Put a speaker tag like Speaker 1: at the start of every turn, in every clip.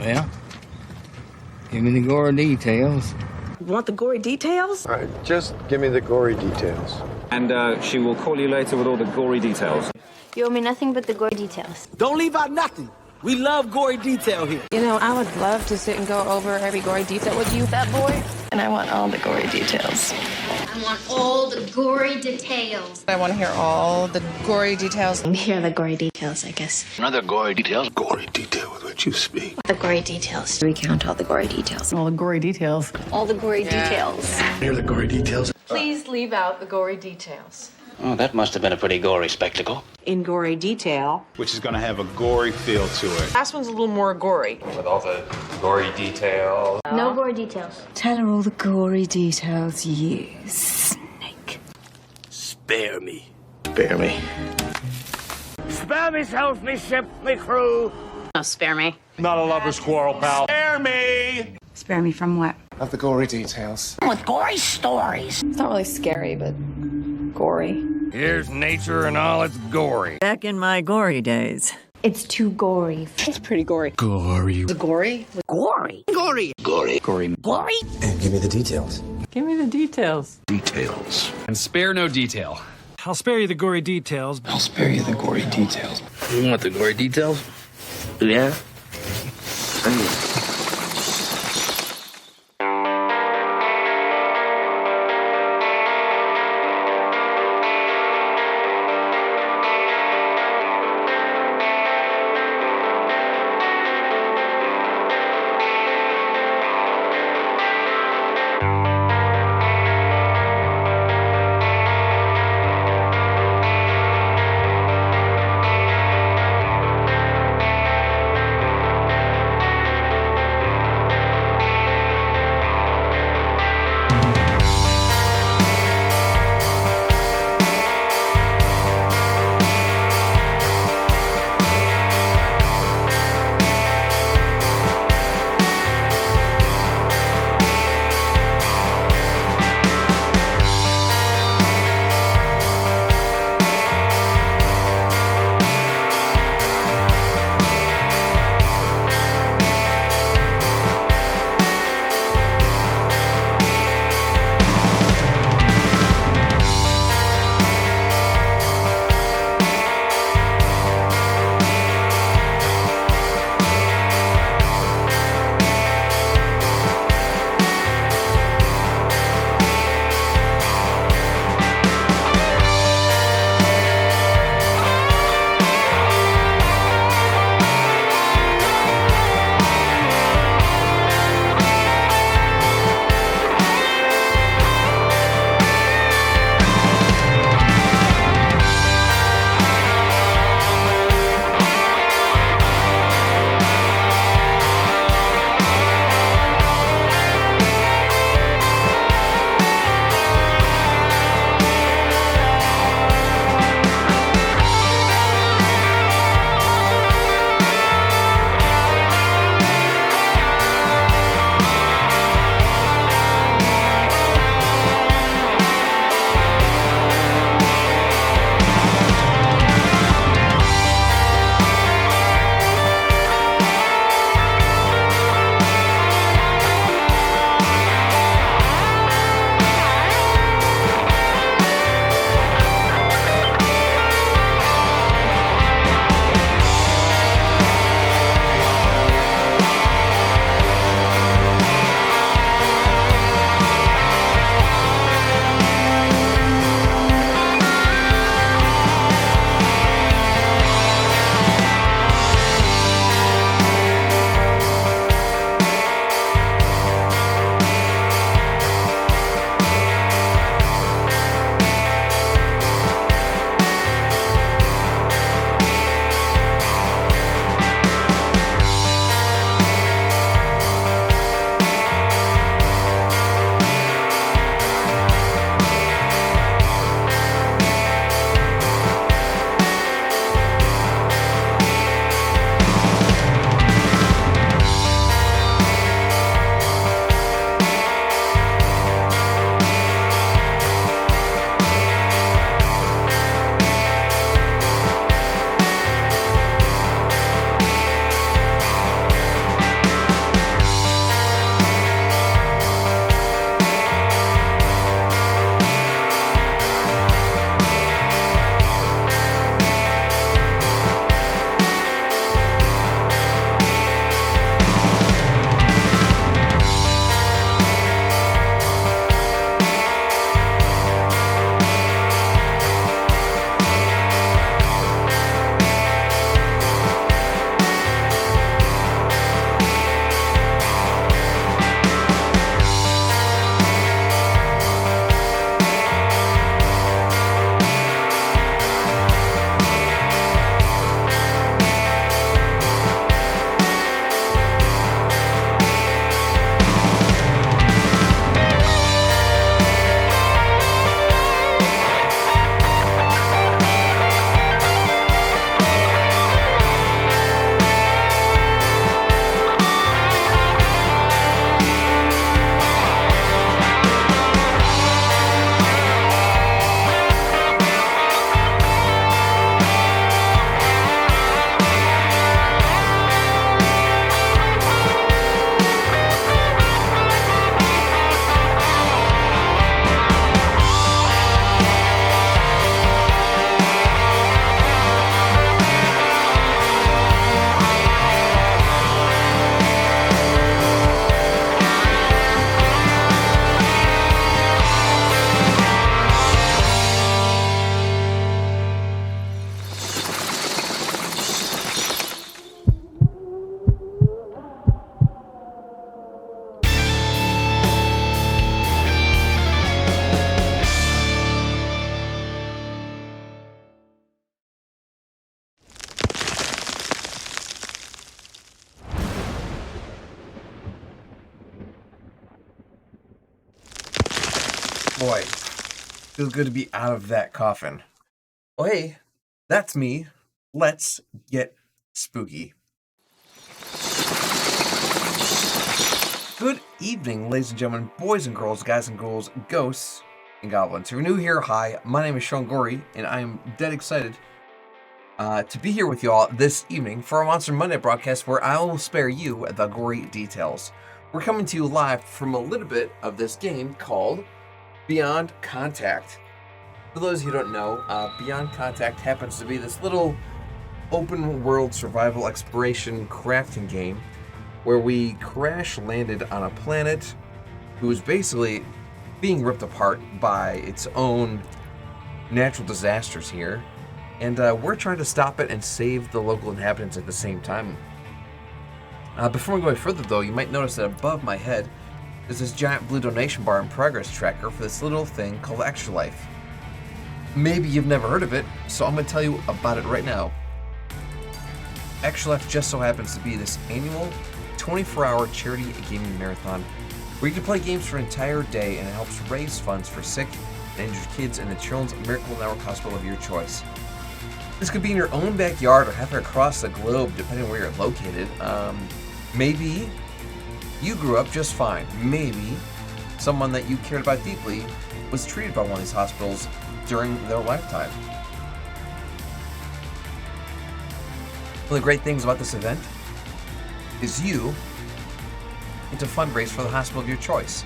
Speaker 1: Well, give me the gory details.
Speaker 2: Want the gory details?
Speaker 3: All right, just give me the gory details.
Speaker 4: And she will call you later with all the gory details.
Speaker 5: You owe me nothing but the gory details.
Speaker 6: Don't leave out nothing. We love gory detail here.
Speaker 2: You know, I would love to sit and go over every gory detail with you, fat boy. And I want all the gory details.
Speaker 5: I want all the gory details.
Speaker 2: I want to hear all the gory details.
Speaker 5: Here are the gory details, I guess.
Speaker 7: Another gory details.
Speaker 3: Gory detail with which you speak.
Speaker 5: The gory details. Recount all the gory details.
Speaker 2: All the gory details.
Speaker 5: All the gory details.
Speaker 3: Here are the gory details.
Speaker 2: Please leave out the gory details.
Speaker 7: Oh, that must have been a pretty gory spectacle.
Speaker 2: In gory detail.
Speaker 8: Which is going to have a gory feel to it.
Speaker 2: Last one's a little more gory.
Speaker 4: With all the gory details.
Speaker 5: No gory details.
Speaker 9: Tell her all the gory details, you snake.
Speaker 6: Spare me.
Speaker 3: Spare me.
Speaker 6: Spare myself, me ship, me crew.
Speaker 2: No, spare me.
Speaker 8: Not a lover's quarrel, pal. Spare me!
Speaker 9: Spare me from what?
Speaker 3: Of the gory details.
Speaker 6: With gory stories.
Speaker 2: It's not really scary, but gory.
Speaker 1: Here's nature and all its gory.
Speaker 10: Back in my gory days.
Speaker 5: It's too gory.
Speaker 2: It's pretty gory.
Speaker 3: Gory.
Speaker 2: The gory?
Speaker 6: Gory. Gory.
Speaker 7: Gory.
Speaker 3: Gory.
Speaker 6: Gory.
Speaker 3: And give me the details.
Speaker 10: Give me the details.
Speaker 3: Details.
Speaker 8: And spare no detail.
Speaker 11: I'll spare you the gory details.
Speaker 3: I'll spare you the gory details.
Speaker 1: You want the gory details? Yeah?
Speaker 12: Boy, feels good to be out of that coffin. Oh, hey, that's me. Let's get spooky. Good evening, ladies and gentlemen, boys and girls, guys and girls, ghosts and goblins. If you're new here, hi, my name is Sean Gorey, and I'm dead excited to be here with y'all this evening for our Monster Monday broadcast where I will spare you the gory details. We're coming to you live from a little bit of this game called Beyond Contact. For those of you who don't know, Beyond Contact happens to be this little open world survival exploration crafting game where we crash landed on a planet who is basically being ripped apart by its own natural disasters here. And we're trying to stop it and save the local inhabitants at the same time. Before we go any further though, you might notice that above my head is this giant blue donation bar and progress tracker for this little thing called Extra Life. Maybe you've never heard of it, so I'm going to tell you about it right now. Extra Life just so happens to be this annual 24-hour charity gaming marathon where you can play games for an entire day and it helps raise funds for sick and injured kids in the Children's Miracle Network Hospital of your choice. This could be in your own backyard or halfway across the globe, depending on where you're located. Maybe you grew up just fine. Maybe someone that you cared about deeply was treated by one of these hospitals during their lifetime. One of the great things about this event is you get to fundraise for the hospital of your choice.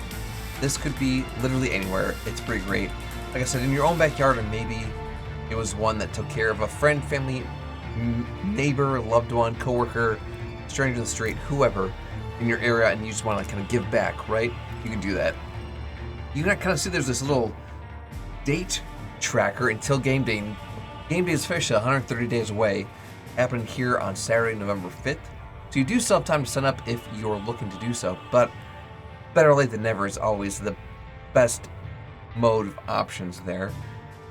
Speaker 12: This could be literally anywhere. It's pretty great. Like I said, in your own backyard, or maybe it was one that took care of a friend, family, neighbor, loved one, coworker, stranger to the street, whoever in your area, and you just want to kind of give back, right? You can do that. You can kind of see there's this little date tracker until game day. Game day is officially 130 days away, happening here on Saturday, November 5th. So you do still have time to sign up if you're looking to do so, but better late than never is always the best mode of options there.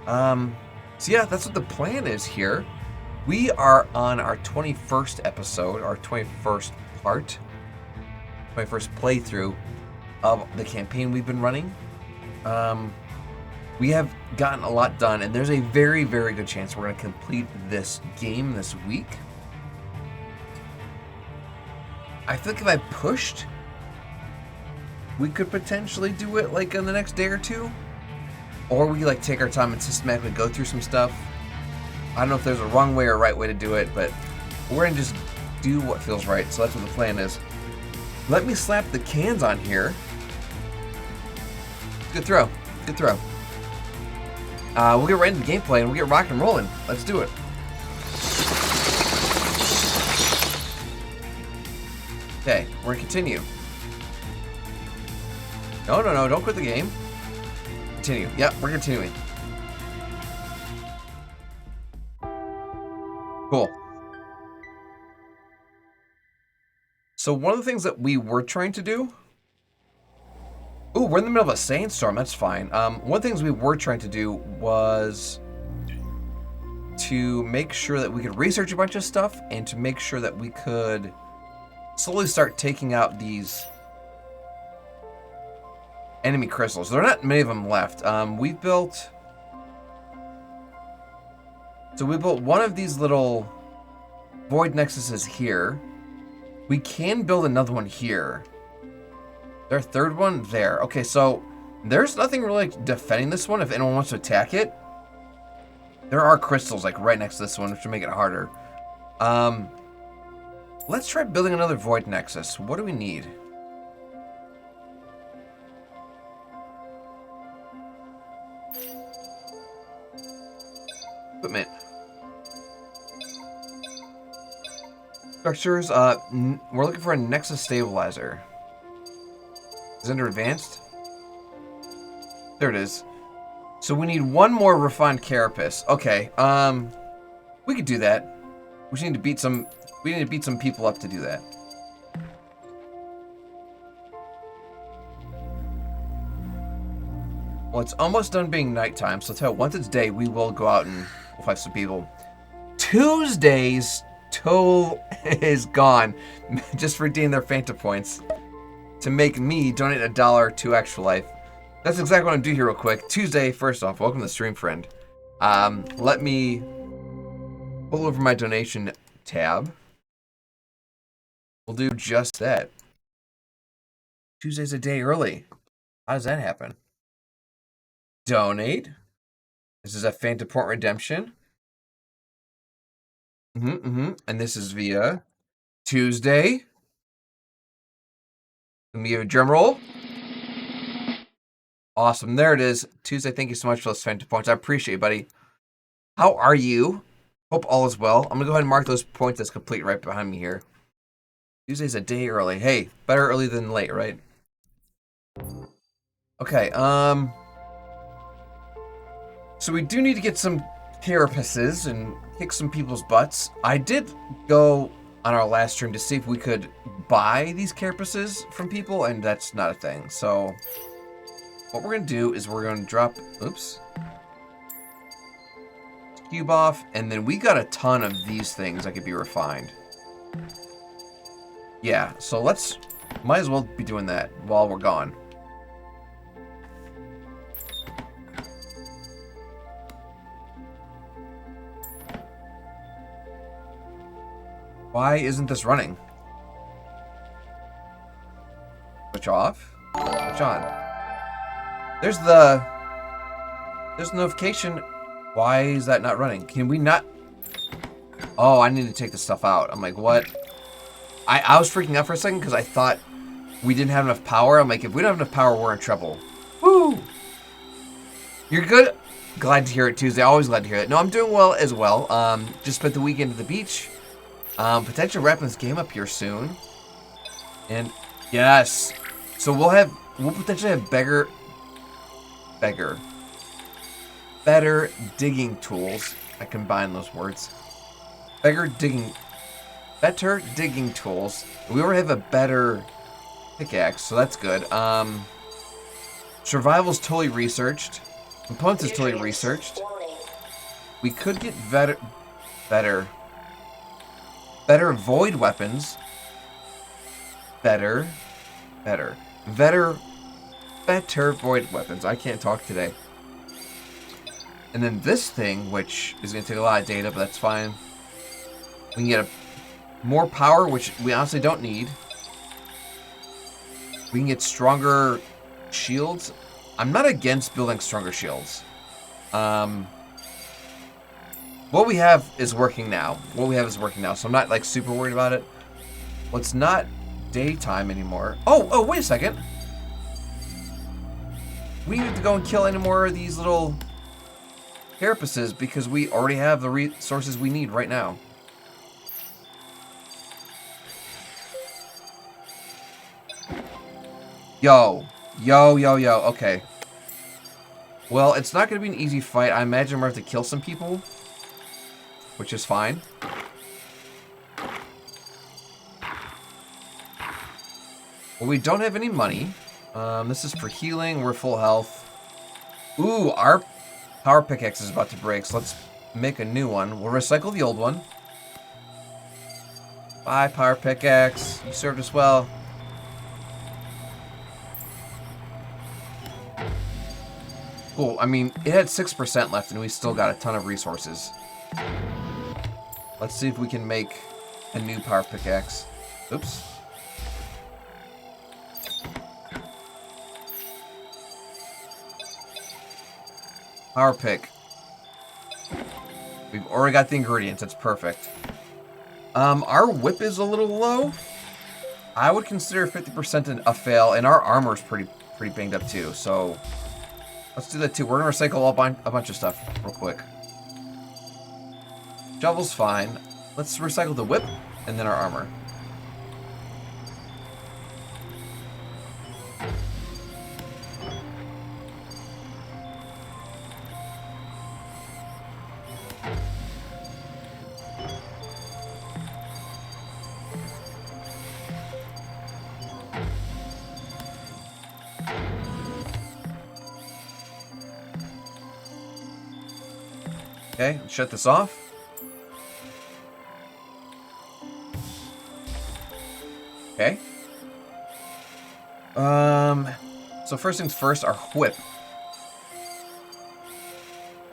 Speaker 12: So yeah, that's what the plan is here. We are on our 21st episode, our 21st part, 21st playthrough of the campaign we've been running. We have gotten a lot done, and there's a very, very good chance we're going to complete this game this week. I feel like if I pushed, we could potentially do it like in the next day or two. Or we like take our time and systematically go through some stuff. I don't know if there's a wrong way or right way to do it, but we're gonna just do what feels right. So that's what the plan is. Let me slap the cans on here. Good throw. Good throw. We'll get right into the gameplay and we'll get rock and rolling. Let's do it. Okay, we're gonna continue. No, don't quit the game. Continue. Yep, we're continuing. Cool. So one of the things that we were trying to do... Ooh, we're in the middle of a sandstorm. That's fine. One of the things we were trying to do was to make sure that we could research a bunch of stuff and to make sure that we could slowly start taking out these enemy crystals. There are not many of them left. We built one of these little void nexuses here. We can build another one here. Their third one there. Okay, so there's nothing really defending this one if anyone wants to attack it. There are crystals like right next to this one, which will make it harder. Let's try building another void nexus. What do we need? Equipment. Structures, we're looking for a Nexus Stabilizer. Is it under Advanced? There it is. So we need one more Refined Carapace. Okay, we could do that. We just need to beat some, people up to do that. Well, it's almost done being nighttime, so I'll tell you, once it's day, we will go out and we'll fight some people. Tuesday's toll is gone. Just redeem their Fanta points to make me donate $1 to Extra Life. That's exactly what I'm doing here real quick. Tuesday, first off, welcome to the stream, friend. Let me pull over my donation tab. We'll do just that. Tuesday's a day early. How does that happen? Donate. This is a Phantom Point redemption. And this is via Tuesday. Let me give a drum roll. Awesome. There it is. Tuesday, thank you so much for those Phantom Points. I appreciate it, buddy. How are you? Hope all is well. I'm going to go ahead and mark those points as complete right behind me here. Tuesday's a day early. Hey, better early than late, right? Okay, so we do need to get some carapaces and kick some people's butts. I did go on our last stream to see if we could buy these carapaces from people, and that's not a thing. So what we're going to do is we're going to drop, oops, cube off, and then we got a ton of these things that could be refined. Yeah, so might as well be doing that while we're gone. Why isn't this running? Switch off. Switch on. There's the notification. Why is that not running? Can we not? Oh, I need to take this stuff out. I'm like, what? I was freaking out for a second because I thought we didn't have enough power. I'm like, if we don't have enough power, we're in trouble. Woo! You're good? Glad to hear it, Tuesday. Always glad to hear it. No, I'm doing well as well. Just spent the weekend at the beach. Potentially wrapping this game up here soon. And yes. So we'll potentially have better digging tools. I combine those words. Better digging tools. We already have a better pickaxe, so that's good. Survival's totally researched. Components is totally researched. We could get better void weapons. Better void weapons. I can't talk today. And then this thing, which is going to take a lot of data, but that's fine. We can get more power, which we honestly don't need. We can get stronger shields. I'm not against building stronger shields. What we have is working now. So I'm not like super worried about it. Well, it's not daytime anymore. Oh, wait a second. We need to go and kill any more of these little carapaces because we already have the resources we need right now. Yo. Okay. Well, it's not going to be an easy fight. I imagine we're going to have to kill some people, which is fine. Well, we don't have any money. This is for healing. We're full health. Ooh, our power pickaxe is about to break, so let's make a new one. We'll recycle the old one. Bye, power pickaxe. You served us well. Cool. I mean, it had 6% left, and we still got a ton of resources. Let's see if we can make a new power pickaxe. Oops. Power pick. We've already got the ingredients. That's perfect. Our whip is a little low. I would consider 50% a fail, and our armor is pretty banged up too. So let's do that too. We're gonna recycle a bunch of stuff real quick. Shovel's fine. Let's recycle the whip and then our armor. Okay, let's shut this off. Okay. So first things first, our whip.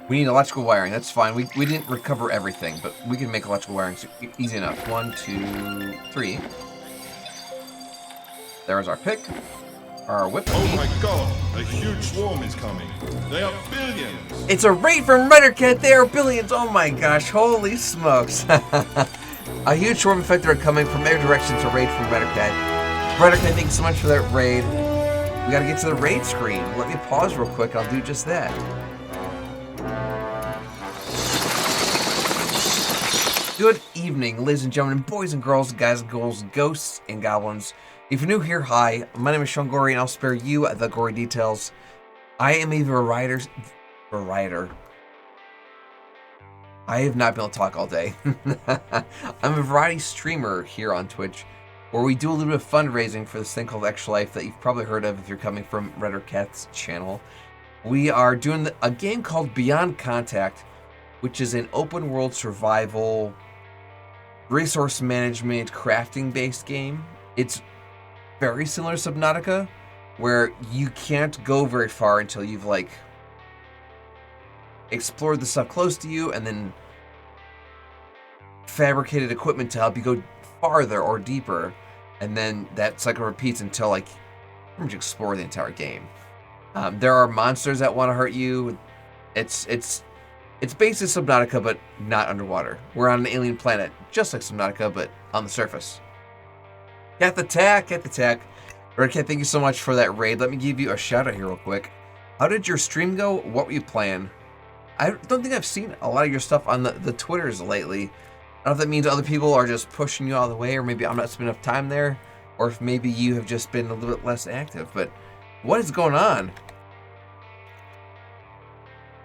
Speaker 12: We need electrical wiring. That's fine. We didn't recover everything, but we can make electrical wiring easy enough. 1, 2, 3. There's our pick. Our whip.
Speaker 8: Oh my god, a huge swarm is coming. They are billions.
Speaker 12: It's a raid from Reddercat. They are billions. Oh my gosh. Holy smokes. A huge swarm of infected are coming from every direction to raid from Reddercat. Reddercat, thanks so much for that raid. We gotta get to the raid screen. Let me pause real quick. I'll do just that. Good evening, ladies and gentlemen, boys and girls, guys and girls, ghosts and goblins. If you're new here, hi, my name is Sean Gory, and I'll spare you the gory details. I am a variety. I have not been able to talk all day. I'm a variety streamer here on Twitch, where we do a little bit of fundraising for this thing called Extra Life that you've probably heard of if you're coming from Reddercat's channel. We are doing a game called Beyond Contact, which is an open world survival, resource management, crafting-based game. It's very similar to Subnautica, where you can't go very far until you've, like, explored the stuff close to you and then fabricated equipment to help you go farther or deeper. And then that cycle repeats until, like, pretty much explore the entire game. There are monsters that want to hurt you. It's basically Subnautica, but not underwater. We're on an alien planet, just like Subnautica, but on the surface. Cat the Tack. Reddercat, thank you so much for that raid. Let me give you a shout out here real quick. How did your stream go? What were you playing? I don't think I've seen a lot of your stuff on the Twitters lately. I don't know if that means other people are just pushing you out of the way, or maybe I'm not spending enough time there, or if maybe you have just been a little bit less active. But what is going on?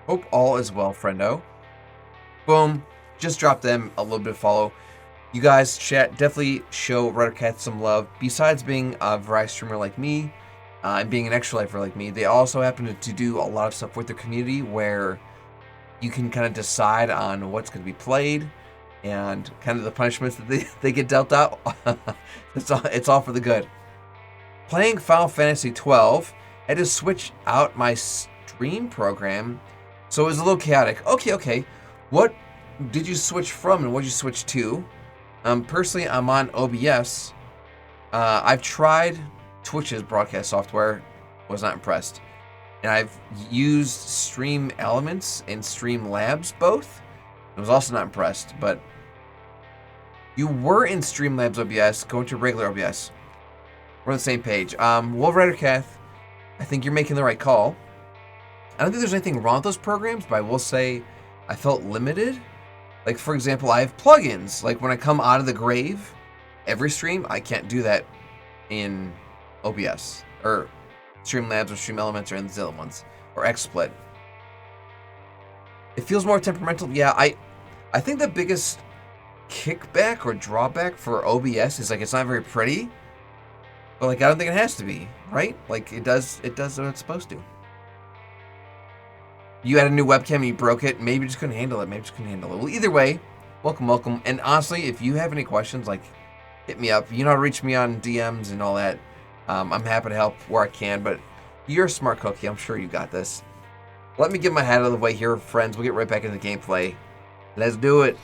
Speaker 12: Hope all is well, friendo. Boom. Just dropped them a little bit of follow. You guys, chat, definitely show Reddercat some love. Besides being a variety streamer like me, and being an extra lifer like me, they also happen to do a lot of stuff with their community where you can kind of decide on what's going to be played and kind of the punishments that they get dealt out. It's all for the good. Playing Final Fantasy XII, I had to switch out my stream program, so it was a little chaotic. Okay. What did you switch from and what did you switch to? Personally, I'm on OBS. I've tried Twitch's broadcast software, was not impressed. And I've used Stream Elements and Stream Labs both. I was also not impressed, but you were in Streamlabs OBS, going to regular OBS. We're on the same page. Well, Reddercat, I think you're making the right call. I don't think there's anything wrong with those programs, but I will say I felt limited. Like, for example, I have plugins. Like, when I come out of the grave, every stream, I can't do that in OBS. Or Streamlabs or Stream Elements or any of the other ones. Or XSplit. It feels more temperamental. Yeah, I think the biggest kickback or drawback for OBS is, like, it's not very pretty. But, like, I don't think it has to be, right? Like, it does what it's supposed to. You had a new webcam and you broke it. Maybe you just couldn't handle it. Well, either way, welcome. And honestly, if you have any questions, like, hit me up. You know how to reach me on DMs and all that. I'm happy to help where I can, but you're a smart cookie. I'm sure you got this. Let me get my hat out of the way here, friends. We'll get right back into the gameplay. Let's do it.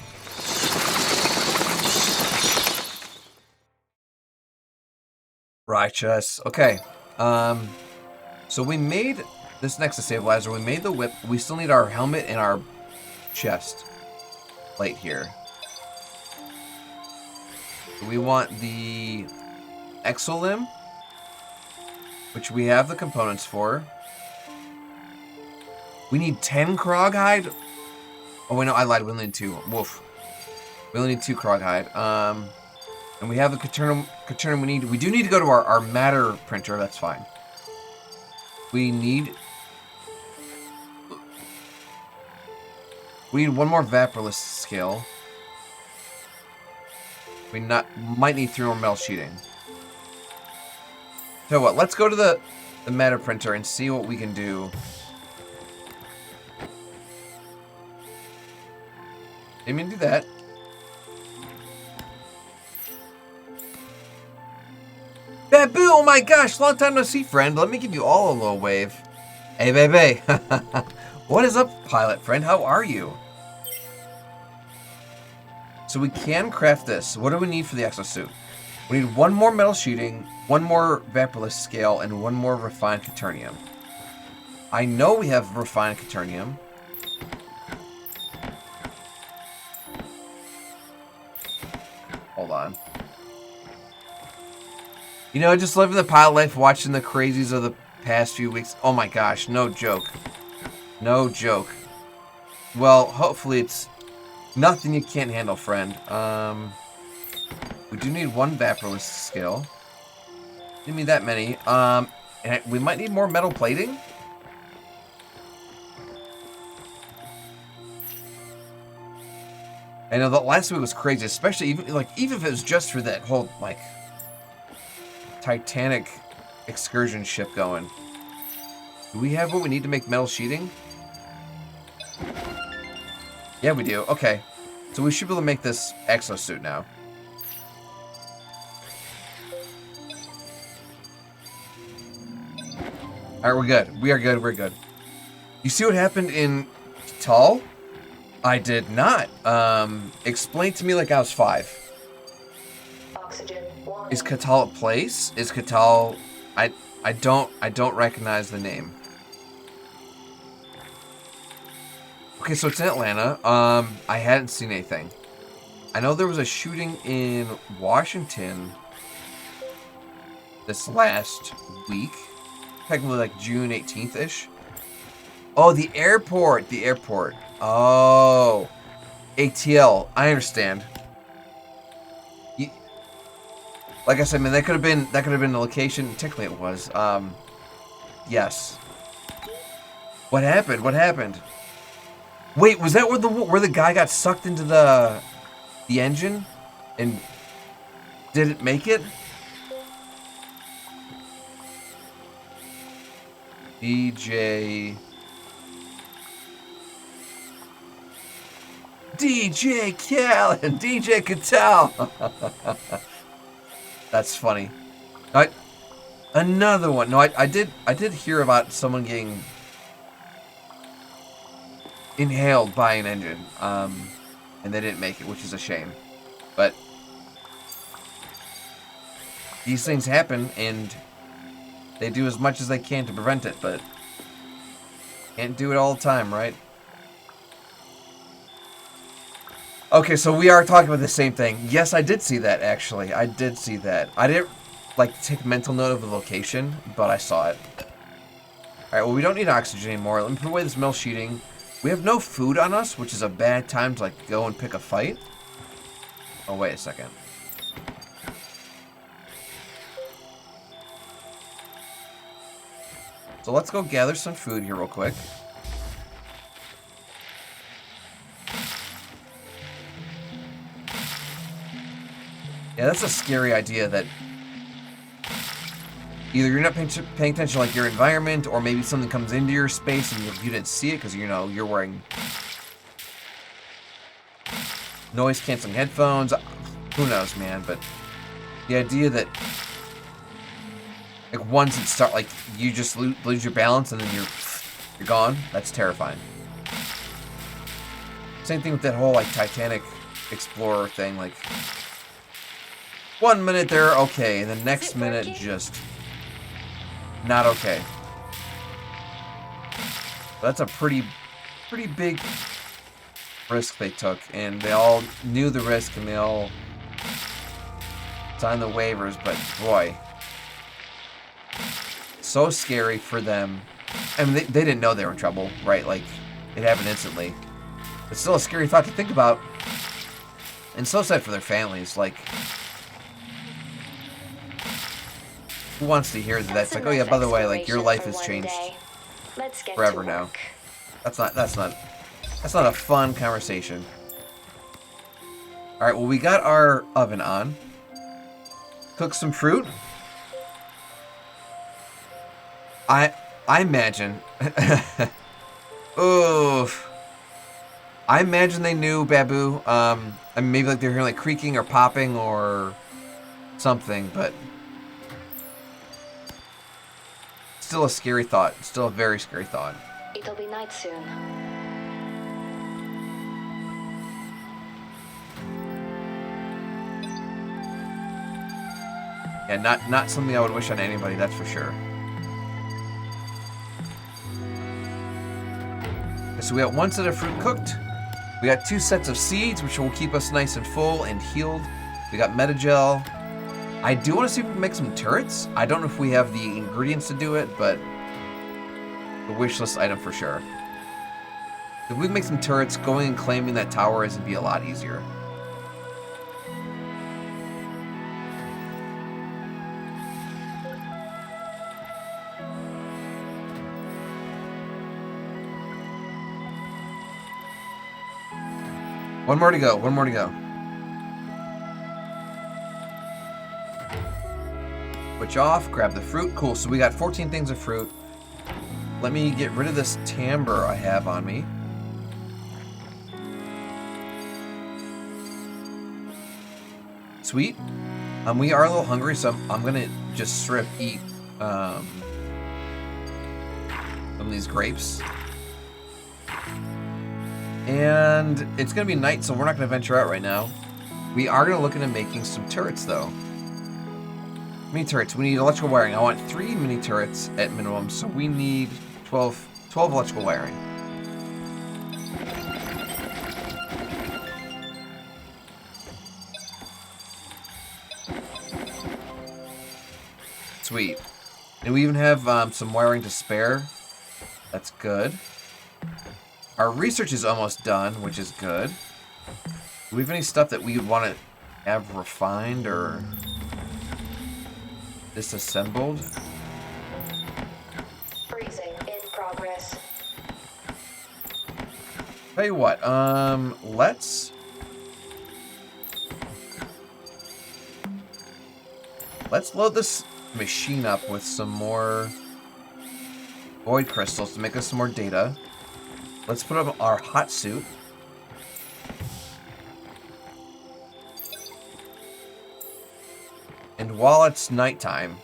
Speaker 12: Righteous. Okay. So we made this Nexus Stabilizer. We made the whip. We still need our helmet and our chest plate here. So we want the Exolimb, which we have the components for. We need 10 Kroghide. Oh wait, no, I lied. We only need 2. Woof. We only need 2 Kroghide. And we have the Quaternum we do need to go to our matter printer. That's fine. We need one more Vaporless scale. We might need 3 more metal sheeting. So what? Let's go to the matter printer and see what we can do. Didn't mean to do that. Babu, oh my gosh, long time no see, friend. Let me give you all a little wave. Hey, baby. What is up, pilot friend? How are you? So we can craft this. What do we need for the exosuit? We need one more metal sheeting, one more vaporless scale, and one more refined quaternium. I know we have refined quaternium. Hold on. You know, just living the pilot life, watching the crazies of the past few weeks. Oh my gosh, no joke. No joke. Well, hopefully it's nothing you can't handle, friend. We do need one vaporless scale. Give me that many. And we might need more metal plating. I know that last week was crazy, especially even if it was just for that whole like Titanic excursion ship going. Do we have what we need to make metal sheeting? Yeah, we do. Okay. So we should be able to make this exosuit now. Alright, we're good. We are good. We're good. You see what happened in Catal? I did not. Explain to me like I was 5.
Speaker 2: Oxygen 1.
Speaker 12: Is Catal a place? Is Catal... I don't recognize the name. Okay, so it's in Atlanta. I hadn't seen anything. I know there was a shooting in Washington this last week. Technically like June 18th-ish. Oh, the airport. The airport. Oh. ATL. I understand. Like I said, man, that could have been the location. Technically it was. Yes. What happened? What happened? Wait, was that where the guy got sucked into the engine and didn't make it? DJ Khaled, DJ Catal. That's funny. Another one. No, I did hear about someone getting inhaled by an engine, and they didn't make it, which is a shame. But these things happen, and they do as much as they can to prevent it, but can't do it all the time, right? Okay, so we are talking about the same thing. Yes, I did see that, actually. I did see that. I didn't, take mental note of the location, but I saw it. Alright, well, we don't need oxygen anymore. Let me put away this metal sheeting. We have no food on us, which is a bad time to, go and pick a fight. Oh, wait a second. So let's go gather some food here real quick. Yeah, that's a scary idea that either you're not paying attention to your environment, or maybe something comes into your space and you didn't see it because you're wearing noise canceling headphones. Who knows, man? But the idea that once it start you just lose your balance and then you're gone. That's terrifying. Same thing with that whole Titanic Explorer thing. 1 minute they're okay, and the next minute just not okay. That's a pretty big risk they took, and they all knew the risk, and they all signed the waivers. But boy, so scary for them. I mean, they didn't know they were in trouble, right? It happened instantly. It's still a scary thought to think about, and so sad for their families. Who wants to hear that? It's oh yeah, by the way, your life has changed forever now. That's not a fun conversation. All right, well, we got our oven on. Cook some fruit. I imagine. Oof. I imagine they knew Babu. I mean, maybe they were hearing creaking or popping or something, but still a scary thought. Still a very scary thought.
Speaker 5: It'll be night soon.
Speaker 12: Yeah, not something I would wish on anybody, that's for sure. So we got 1 set of fruit cooked. We got 2 sets of seeds, which will keep us nice and full and healed. We got Metagel. I do want to see if we can make some turrets. I don't know if we have the ingredients to do it, but the wish list item for sure. If we make some turrets, going and claiming that tower is going to be a lot easier. One more to go. One more to go. Switch off. Grab the fruit. Cool. So we got 14 things of fruit. Let me get rid of this timbre I have on me. Sweet. We are a little hungry, so I'm gonna just strip eat some of these grapes. And it's going to be night, so we're not going to venture out right now. We are going to look into making some turrets, though. Mini turrets. We need electrical wiring. I want 3 mini turrets at minimum, so we need 12 electrical wiring. Sweet. And we even have some wiring to spare. That's good. Our research is almost done, which is good. Do we have any stuff that we want to have refined or disassembled?
Speaker 5: Freezing in progress.
Speaker 12: Tell you what, let's load this machine up with some more void crystals to make us some more data. Let's put up our hot suit. And while it's nighttime,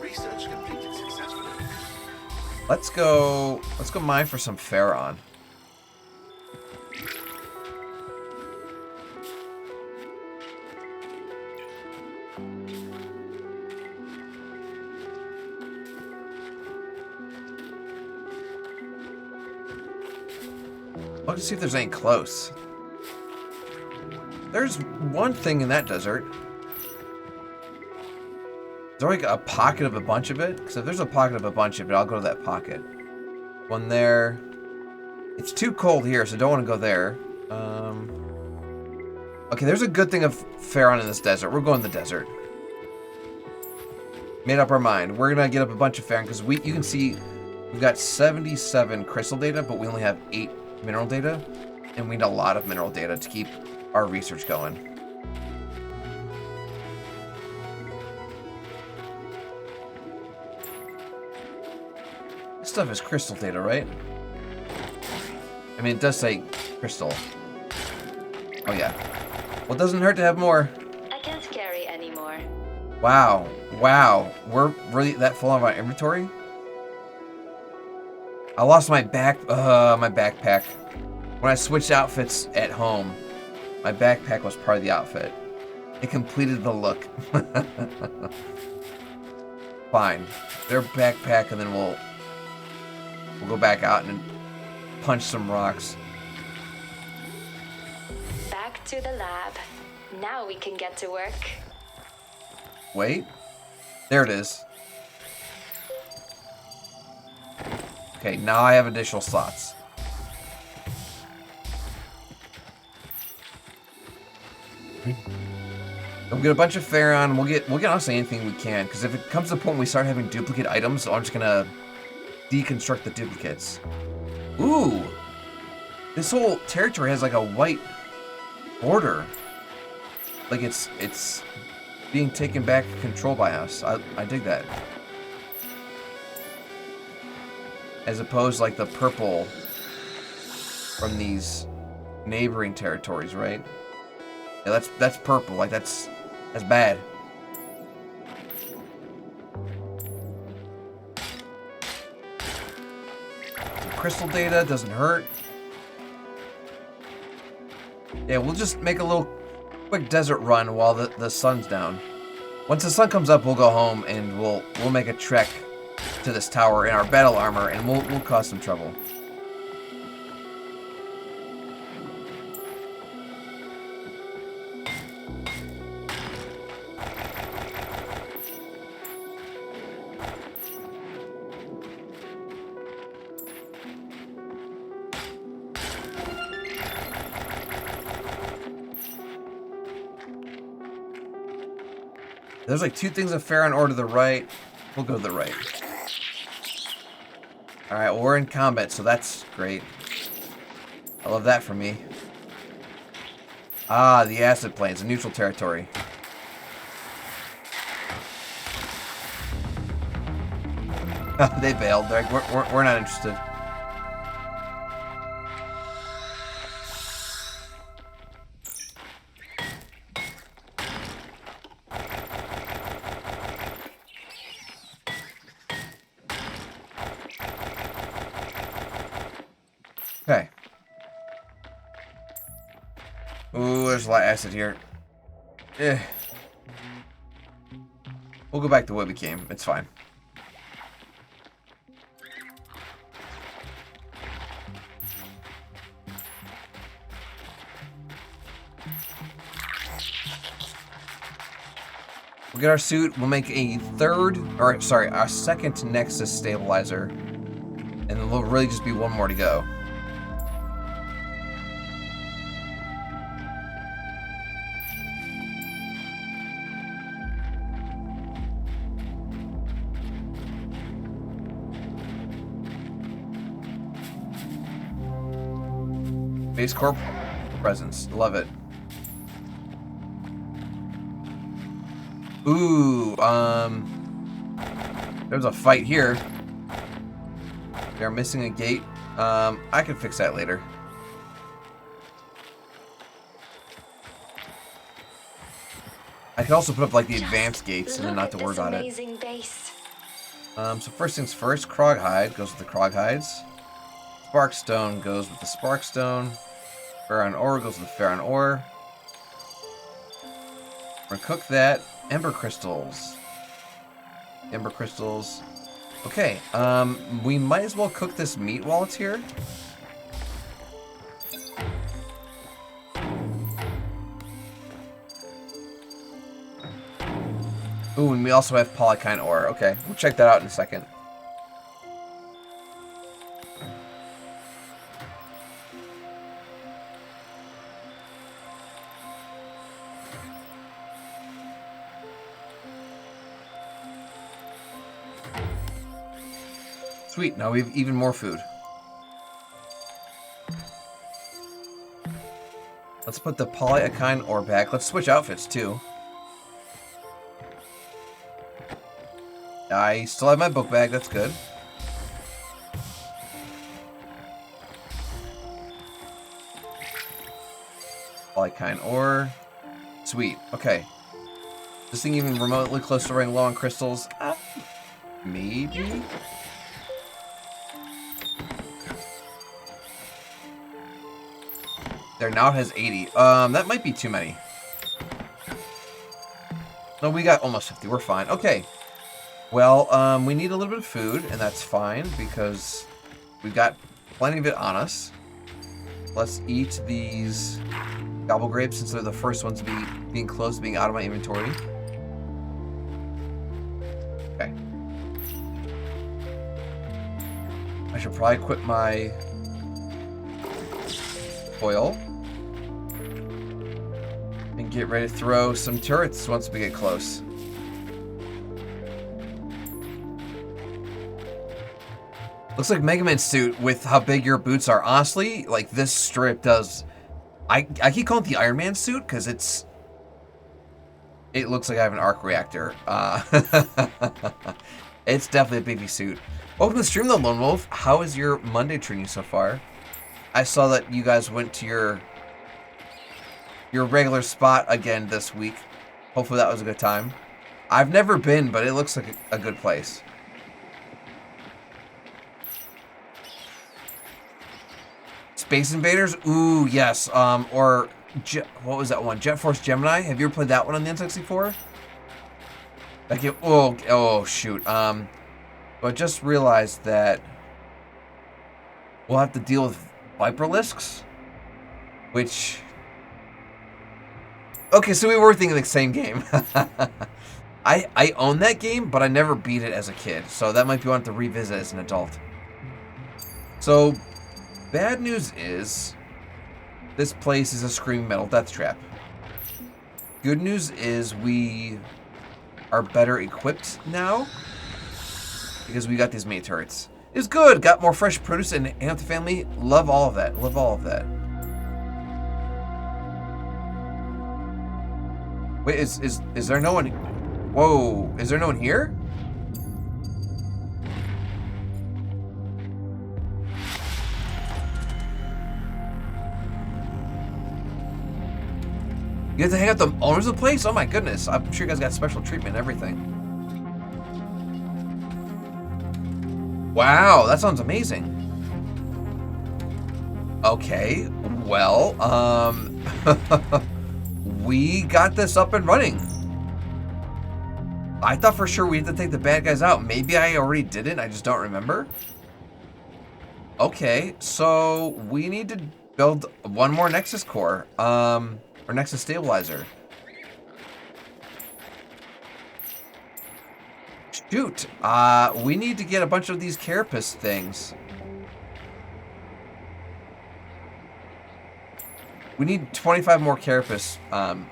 Speaker 3: Research completed successfully.
Speaker 12: let's go mine for some Ferron. Look to see if there's any close. There's one thing in that desert. Is there like a pocket of a bunch of it? Because if there's a pocket of a bunch of it, I'll go to that pocket. One there. It's too cold here, so don't want to go there. Okay, there's a good thing of Ferron in this desert. We're going to the desert. Made up our mind. We're going to get up a bunch of Ferron because you can see we've got 77 crystal data, but we only have 8 mineral data, and we need a lot of mineral data to keep our research going. This stuff is crystal data, right? I mean, it does say crystal. Oh yeah. Well, it doesn't hurt to have more.
Speaker 5: I can't carry anymore.
Speaker 12: Wow. Wow. We're really that full of our inventory? I lost my backpack. When I switched outfits at home, my backpack was part of the outfit. It completed the look. Fine. Their backpack, and then we'll go back out and punch some rocks.
Speaker 5: Back to the lab. Now we can get to work.
Speaker 12: Wait. There it is. Okay, now I have additional slots. We'll get a bunch of Ferron. We'll get honestly anything we can, because if it comes to the point we start having duplicate items, I'm just gonna deconstruct the duplicates. Ooh, this whole territory has like a white border. Like it's being taken back control by us. I dig that. As opposed to like the purple from these neighboring territories, right? Yeah, that's purple. Like that's bad. crystal data, doesn't hurt. Yeah, we'll just make a little quick desert run while the sun's down. Once the sun comes up, we'll go home and we'll make a trek to this tower in our battle armor, and we'll cause some trouble. There's like 2 things of Farron ore to the right. We'll go to the right. Alright, well, we're in combat, so that's great. I love that for me. Ah, the acid plains, a neutral territory. They bailed. They're like, we're not interested. Okay. Ooh, there's a lot of acid here. We'll go back to what we came. It's fine. We'll get our suit. We'll make a our second Nexus stabilizer. And then there'll really just be one more to go. Base Corp presence. Love it. Ooh, there's a fight here. They're missing a gate. I can fix that later. I can also put up like the advanced gates and then not to worry about it. So first things first, Kroghide goes with the Kroghides. Sparkstone goes with the Sparkstone. Farron ore goes with the Farron ore. We're gonna cook that. Ember crystals. Ember crystals. Okay, we might as well cook this meat while it's here. Ooh, and we also have Polykine ore. Okay, we'll check that out in a second. Sweet, now we have even more food. Let's put the Polykine ore back. Let's switch outfits too. I still have my book bag, that's good. Polykine ore. Sweet, okay. This thing even remotely close to running low on crystals? Maybe? There now has 80. That might be too many. No, we got almost 50. We're fine. Okay. Well, we need a little bit of food, and that's fine because we've got plenty of it on us. Let's eat these gobble grapes since they're the first ones being closed, being out of my inventory. Okay. I should probably quit my oil. And get ready to throw some turrets once we get close. Looks like Mega Man's suit with how big your boots are. Honestly, like this strip does. I keep calling it the Iron Man suit because it looks like I have an arc reactor. It's definitely a baby suit. Welcome to the stream, though, Lone Wolf. How is your Monday treating you so far? I saw that you guys went to your regular spot again this week. Hopefully that was a good time. I've never been, but it looks like a good place. Space Invaders? Ooh, yes. Or what was that one? Jet Force Gemini? Have you ever played that one on the N64? Oh shoot. But I just realized that we'll have to deal with Viperlisks, which... Okay, so we were thinking the same game. I own that game, but I never beat it as a kid, so that might be one to revisit as an adult. So, bad news is, this place is a screaming metal death trap. Good news is we are better equipped now, because we got these mate turrets. It's good, got more fresh produce and Hampton family. Love all of that, love all of that. Wait, is there no one? Whoa, is there no one here? You have to hang out the owners of the place? Oh my goodness, I'm sure you guys got special treatment and everything. Wow, that sounds amazing. Okay, well, we got this up and running. I thought for sure we had to take the bad guys out. Maybe I already did it, I just don't remember. Okay, so we need to build one more Nexus core, or Nexus stabilizer. Shoot, we need to get a bunch of these carapace things. We need 25 more carapace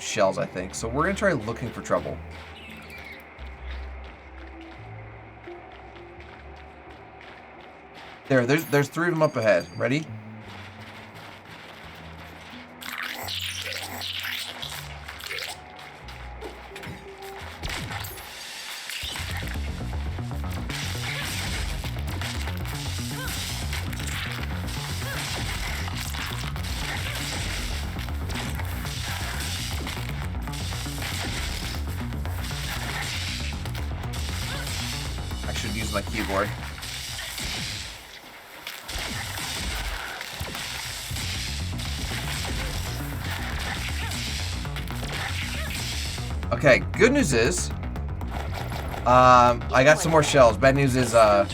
Speaker 12: shells, I think. So we're gonna try looking for trouble. There's 3 of them up ahead. Ready? I should use my keyboard. Okay, good news is, I got some more shells. Bad news is, my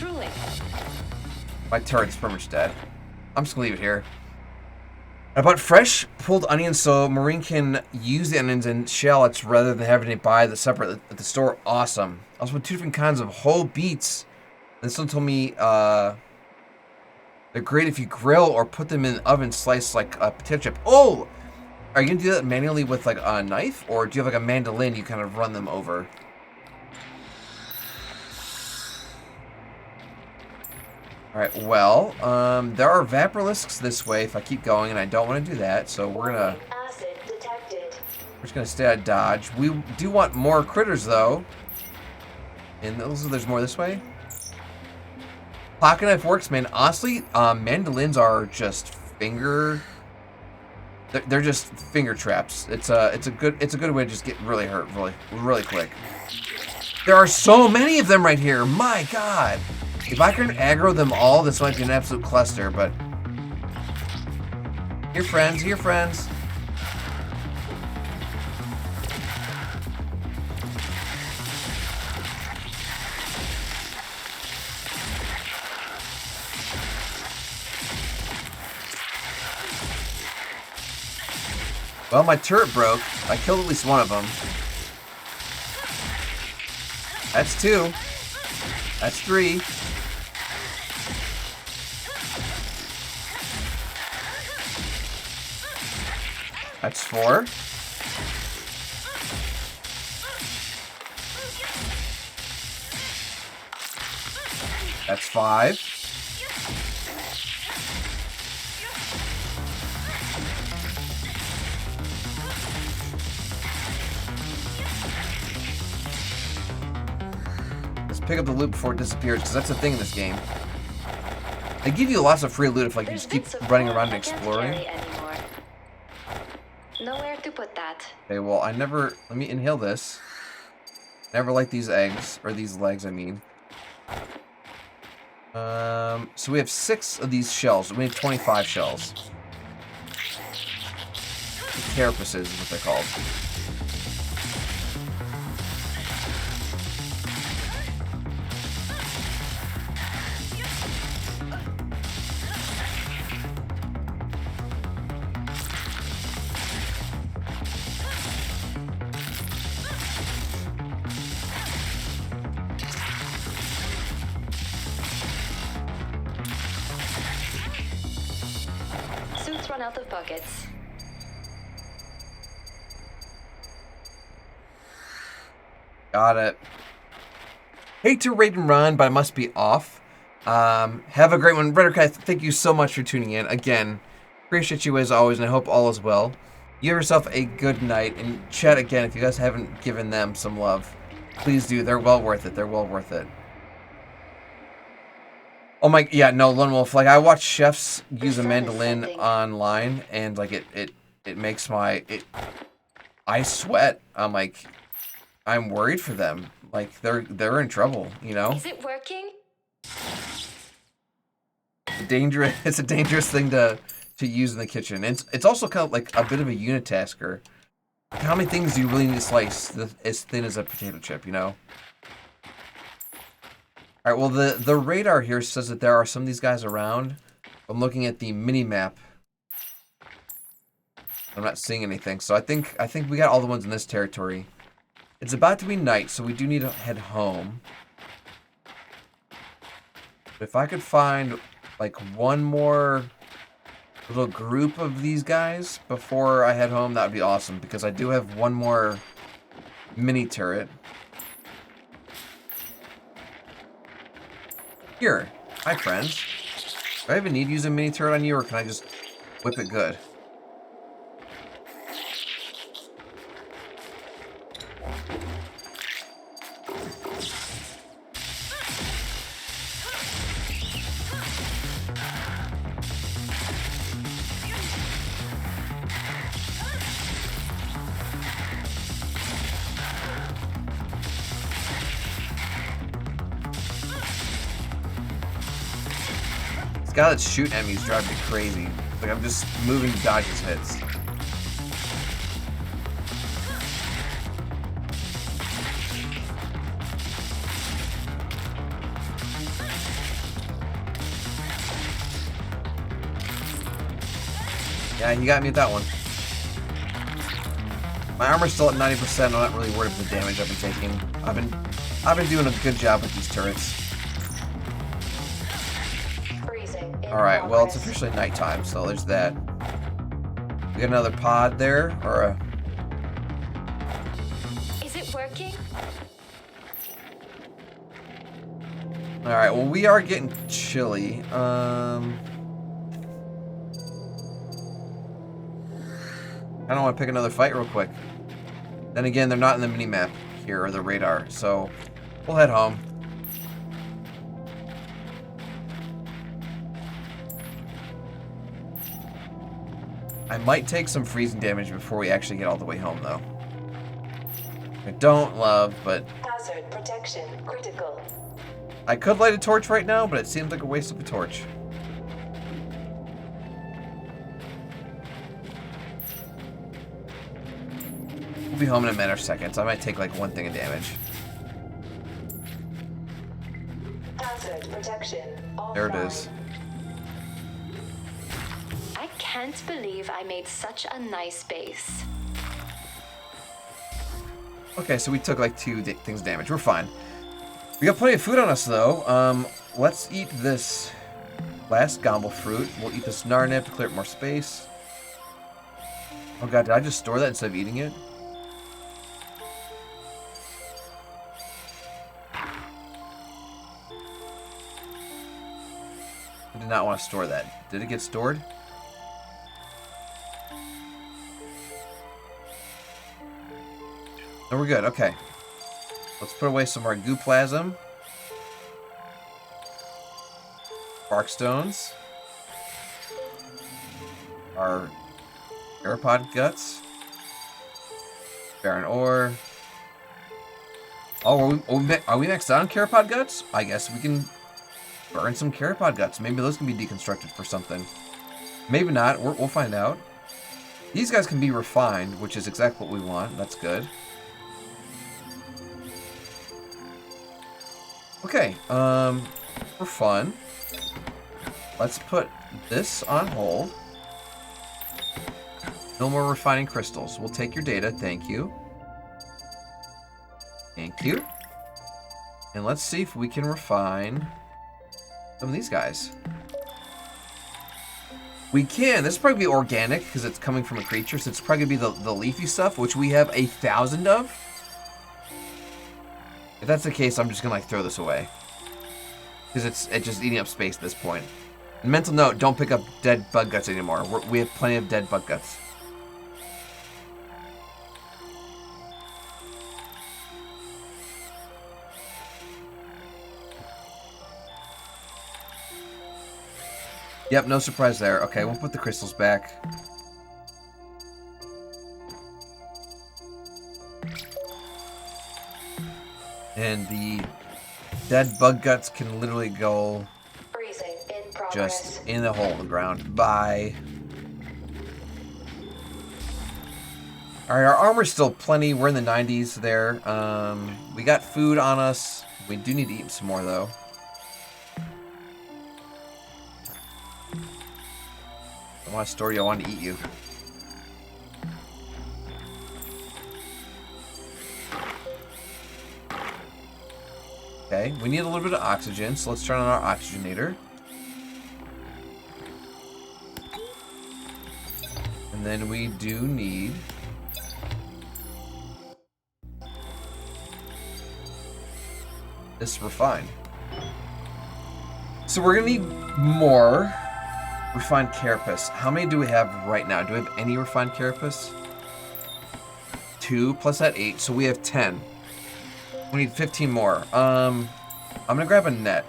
Speaker 12: turret's pretty much dead. I'm just gonna leave it here. I bought fresh pulled onions so Marine can use the onions and shallots rather than having to buy the separate at the store. Awesome. I also put 2 different kinds of whole beets. And someone told me, they're great if you grill or put them in the oven sliced like a potato chip. Oh! Are you gonna do that manually with like a knife, or do you have like a mandolin you kind of run them over? Alright, well, there are Vaporlisks this way if I keep going, and I don't want to do that, so we're just gonna stay out of dodge. We do want more critters though. And also there's more this way. Pocket knife works, man. Honestly, mandolins are just finger... They're just finger traps. It's a good way to just get really hurt really quick. There are so many of them right here. My God, if I can aggro them all, this might be an absolute cluster. But here, friends, here, friends. Well, my turret broke. I killed at least one of them. That's 2. That's 3. That's 4. That's 5. Pick up the loot before it disappears, because that's the thing in this game. They give you lots of free loot if like you just keep running around and exploring.
Speaker 5: Nowhere to put that.
Speaker 12: Okay, well let me inhale this. Never like these eggs, or these legs, I mean. So we have 6 of these shells. We need 25 shells. carapaces is what they're called.
Speaker 5: Suits run out of buckets.
Speaker 12: Got it. Hate to raid and run, but I must be off. Have a great one. Reddercat, thank you so much for tuning in. Again, appreciate you as always, and I hope all is well. You have yourself a good night. And chat again, if you guys haven't given them some love, please do. They're well worth it. They're well worth it. Oh my, yeah, no, Lone Wolf. Like, I watch chefs use a mandolin online, and like it makes I sweat. I'm like, I'm worried for them. Like they're in trouble, you know?
Speaker 5: Is it working?
Speaker 12: It's a dangerous thing to use in the kitchen. It's also kind of like a bit of a unitasker. How many things do you really need to slice as thin as a potato chip, you know? Alright, well the radar here says that there are some of these guys around. I'm looking at the mini-map. I'm not seeing anything, so I think we got all the ones in this territory. It's about to be night, so we do need to head home. But if I could find like one more little group of these guys before I head home, that would be awesome, because I do have one more mini turret. Here. Hi, friends. Do I even need to use a mini turret on you, or can I just whip it good? The guy that's shooting at me is driving me crazy. Like, I'm just moving to dodge his hits. Yeah, he got me at that one. My armor's still at 90%. I'm not really worried about the damage I've been taking. I've been doing a good job with these turrets. Alright, well, it's officially nighttime, so there's that. We got another pod there, or a...
Speaker 5: Is it working?
Speaker 12: Alright, well, we are getting chilly. I don't want to pick another fight real quick. Then again, they're not in the mini-map here, or the radar, so we'll head home. I might take some freezing damage before we actually get all the way home, though. I don't love, but...
Speaker 5: Hazard protection critical.
Speaker 12: I could light a torch right now, but it seems like a waste of a torch. We'll be home in a matter of seconds. I might take like one thing of damage.
Speaker 5: Hazard protection offline.
Speaker 12: There it is.
Speaker 5: I can't believe I made such a nice base.
Speaker 12: Okay, so we took like two things damage. We're fine. We got plenty of food on us, though. Let's eat this last gomble fruit. We'll eat this Narnip to clear up more space. Oh god, did I just store that instead of eating it? I did not want to store that. Did it get stored? No, we're good. Okay. Let's put away some more goo plasm. Bark stones. Our Aeropod guts. Barren ore. Oh, are we maxed out on Carapod guts? I guess we can burn some Carapod guts. Maybe those can be deconstructed for something. Maybe not. We'll find out. These guys can be refined, which is exactly what we want. That's good. Okay, for fun, let's put this on hold. No more refining crystals. We'll take your data. Thank you. Thank you. And let's see if we can refine some of these guys. We can. This will probably be organic because it's coming from a creature, so it's probably going to be the leafy stuff, which we have 1,000 of. If that's the case, I'm just going to like throw this away. Because it's just eating up space at this point. And mental note, don't pick up dead bug guts anymore. We have plenty of dead bug guts. Yep, no surprise there. Okay, we'll put the crystals back. And the dead bug guts can literally go just in the hole in the ground. Bye. Alright, our armor's still plenty. We're in the 90s there. We got food on us. We do need to eat some more, though. I want a story. I want to eat you. Okay, we need a little bit of oxygen, so let's turn on our oxygenator. And then we do need this refined. So we're gonna need more refined carapace. How many do we have right now? Do we have any refined carapace? 2 plus that 8, so we have 10. We need 15 more. I'm gonna grab a net.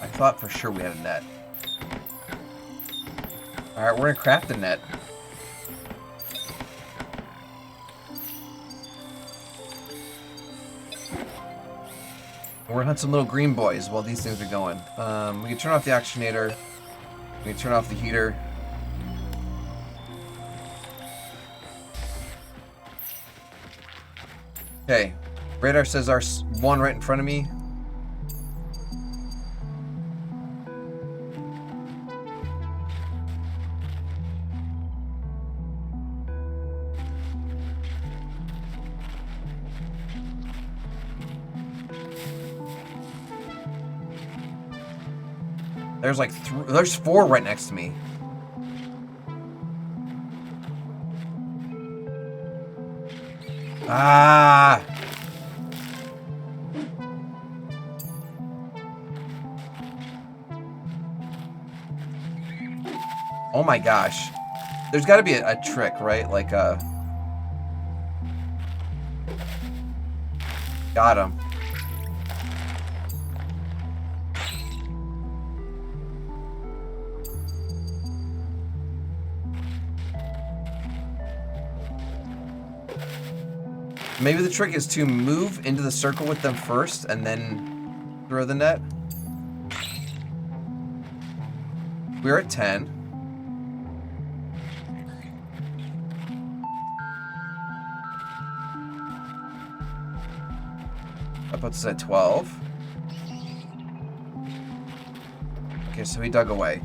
Speaker 12: I thought for sure we had a net. Alright, we're gonna craft the net. We're gonna hunt some little green boys while these things are going. We can turn off the oxygenator. We can turn off the heater. Okay, radar says there's one right in front of me. There's like there's 4 right next to me. Ah! Oh my gosh. There's got to be a trick, right? Like got him. Maybe the trick is to move into the circle with them first and then throw the net. We're at 10. That puts us at 12. Okay, so he dug away.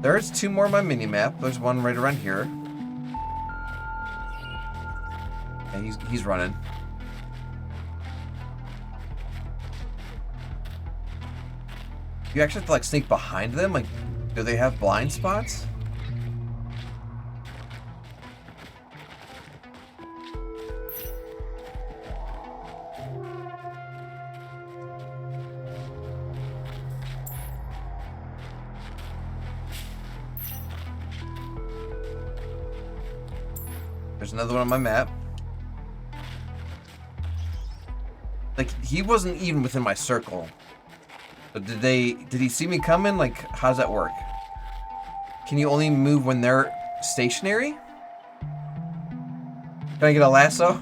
Speaker 12: There's 2 more on my mini-map. There's one right around here. And he's running. You actually have to like sneak behind them? Like, do they have blind spots? There's another one on my map. Like, he wasn't even within my circle. But did he see me coming? Like, how does that work? Can you only move when they're stationary? Can I get a lasso?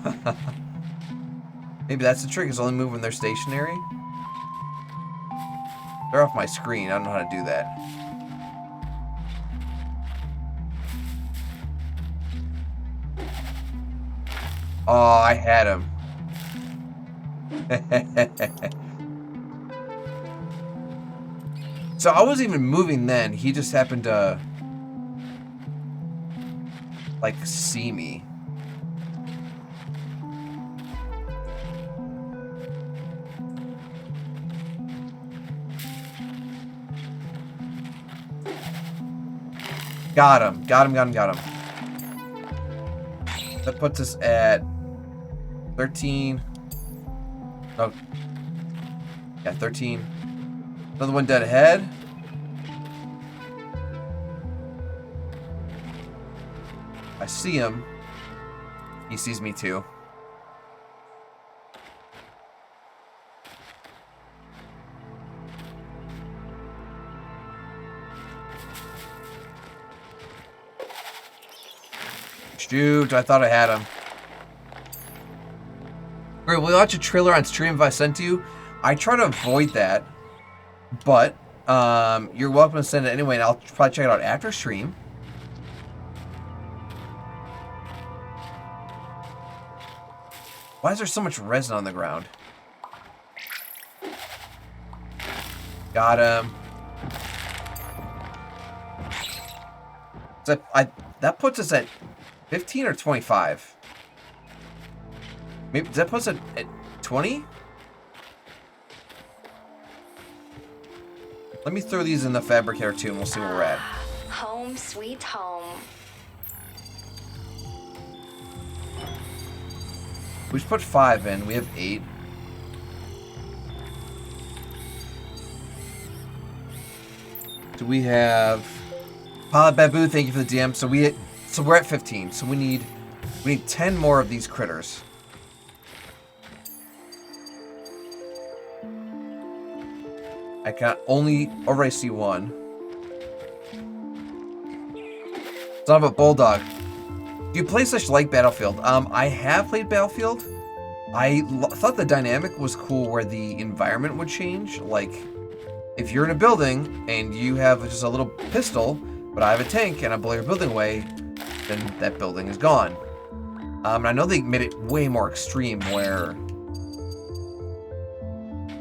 Speaker 12: Maybe that's the trick, is only move when they're stationary. They're off my screen. I don't know how to do that. Oh, I had him. So I wasn't even moving then. He just happened to, like, see me. Got him. Got him. That puts us at 13. Oh. Yeah, 13. Another one dead ahead. I see him. He sees me too. Shoot, I thought I had him. Alright, will you watch a trailer on stream if I sent to you? I try to avoid that, but you're welcome to send it anyway, and I'll probably check it out after stream. Why is there so much resin on the ground? Got him. That puts us at 15 or 25? Maybe, does that put us at 20? Let me throw these in the fabricator too, and we'll see where we're at.
Speaker 5: Home sweet home.
Speaker 12: We just put 5 in. We have 8. Do we have... Babu, thank you for the DM. So we're at 15. So we need 10 more of these critters. I can already see one. Son of a bulldog. Do you play such like Battlefield? I have played Battlefield. I thought the dynamic was cool where the environment would change. Like, if you're in a building and you have just a little pistol, but I have a tank and I blow your building away, then that building is gone. And I know they made it way more extreme where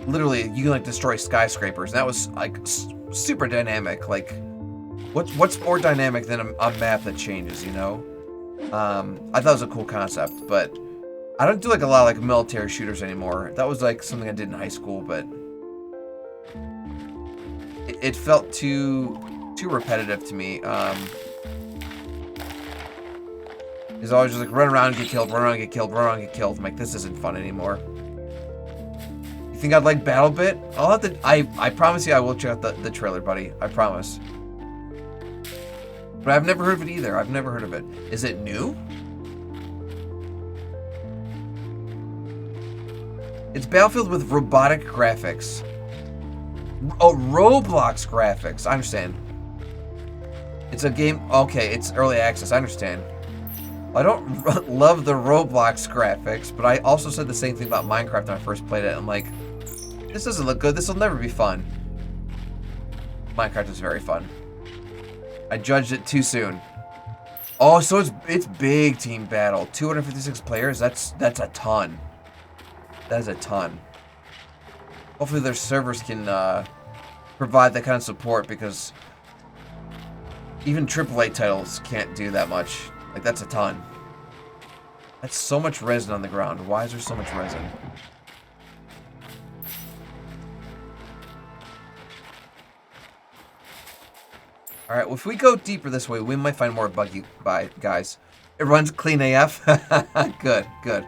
Speaker 12: literally you can like destroy skyscrapers. And that was like super dynamic. Like, what's more dynamic than a map that changes, you know? I thought it was a cool concept, but I don't do like a lot of like military shooters anymore. That was like something I did in high school, but it felt too repetitive to me. It's always just like run around and get killed, run around and get killed, run around and get killed. I'm like, this isn't fun anymore. You think I'd like BattleBit? I'll have to. I promise you, I will check out the trailer, buddy. I promise. But I've never heard of it either. I've never heard of it. Is it new? It's Battlefield with robotic graphics. Oh, Roblox graphics. I understand. It's a game. Okay, it's early access. I understand. I don't love the Roblox graphics, but I also said the same thing about Minecraft when I first played it. I'm like, this doesn't look good. This will never be fun. Minecraft is very fun. I judged it too soon. Oh, so it's big team battle. 256 players. That's a ton. That is a ton. Hopefully their servers can provide that kind of support, because even AAA titles can't do that much. Like, that's a ton. That's so much resin on the ground. Why is there so much resin? Alright, well, if we go deeper this way, we might find more buggy guys. It runs clean AF. Good, good.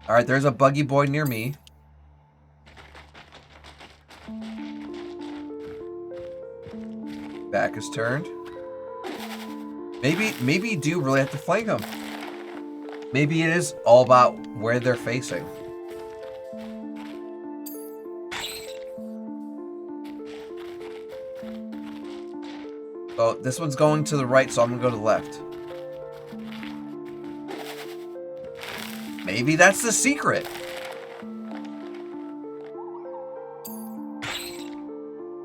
Speaker 12: Alright, there's a buggy boy near me. Back is turned. Maybe you do really have to flank them. Maybe it is all about where they're facing. Oh, this one's going to the right, so I'm gonna go to the left. Maybe that's the secret.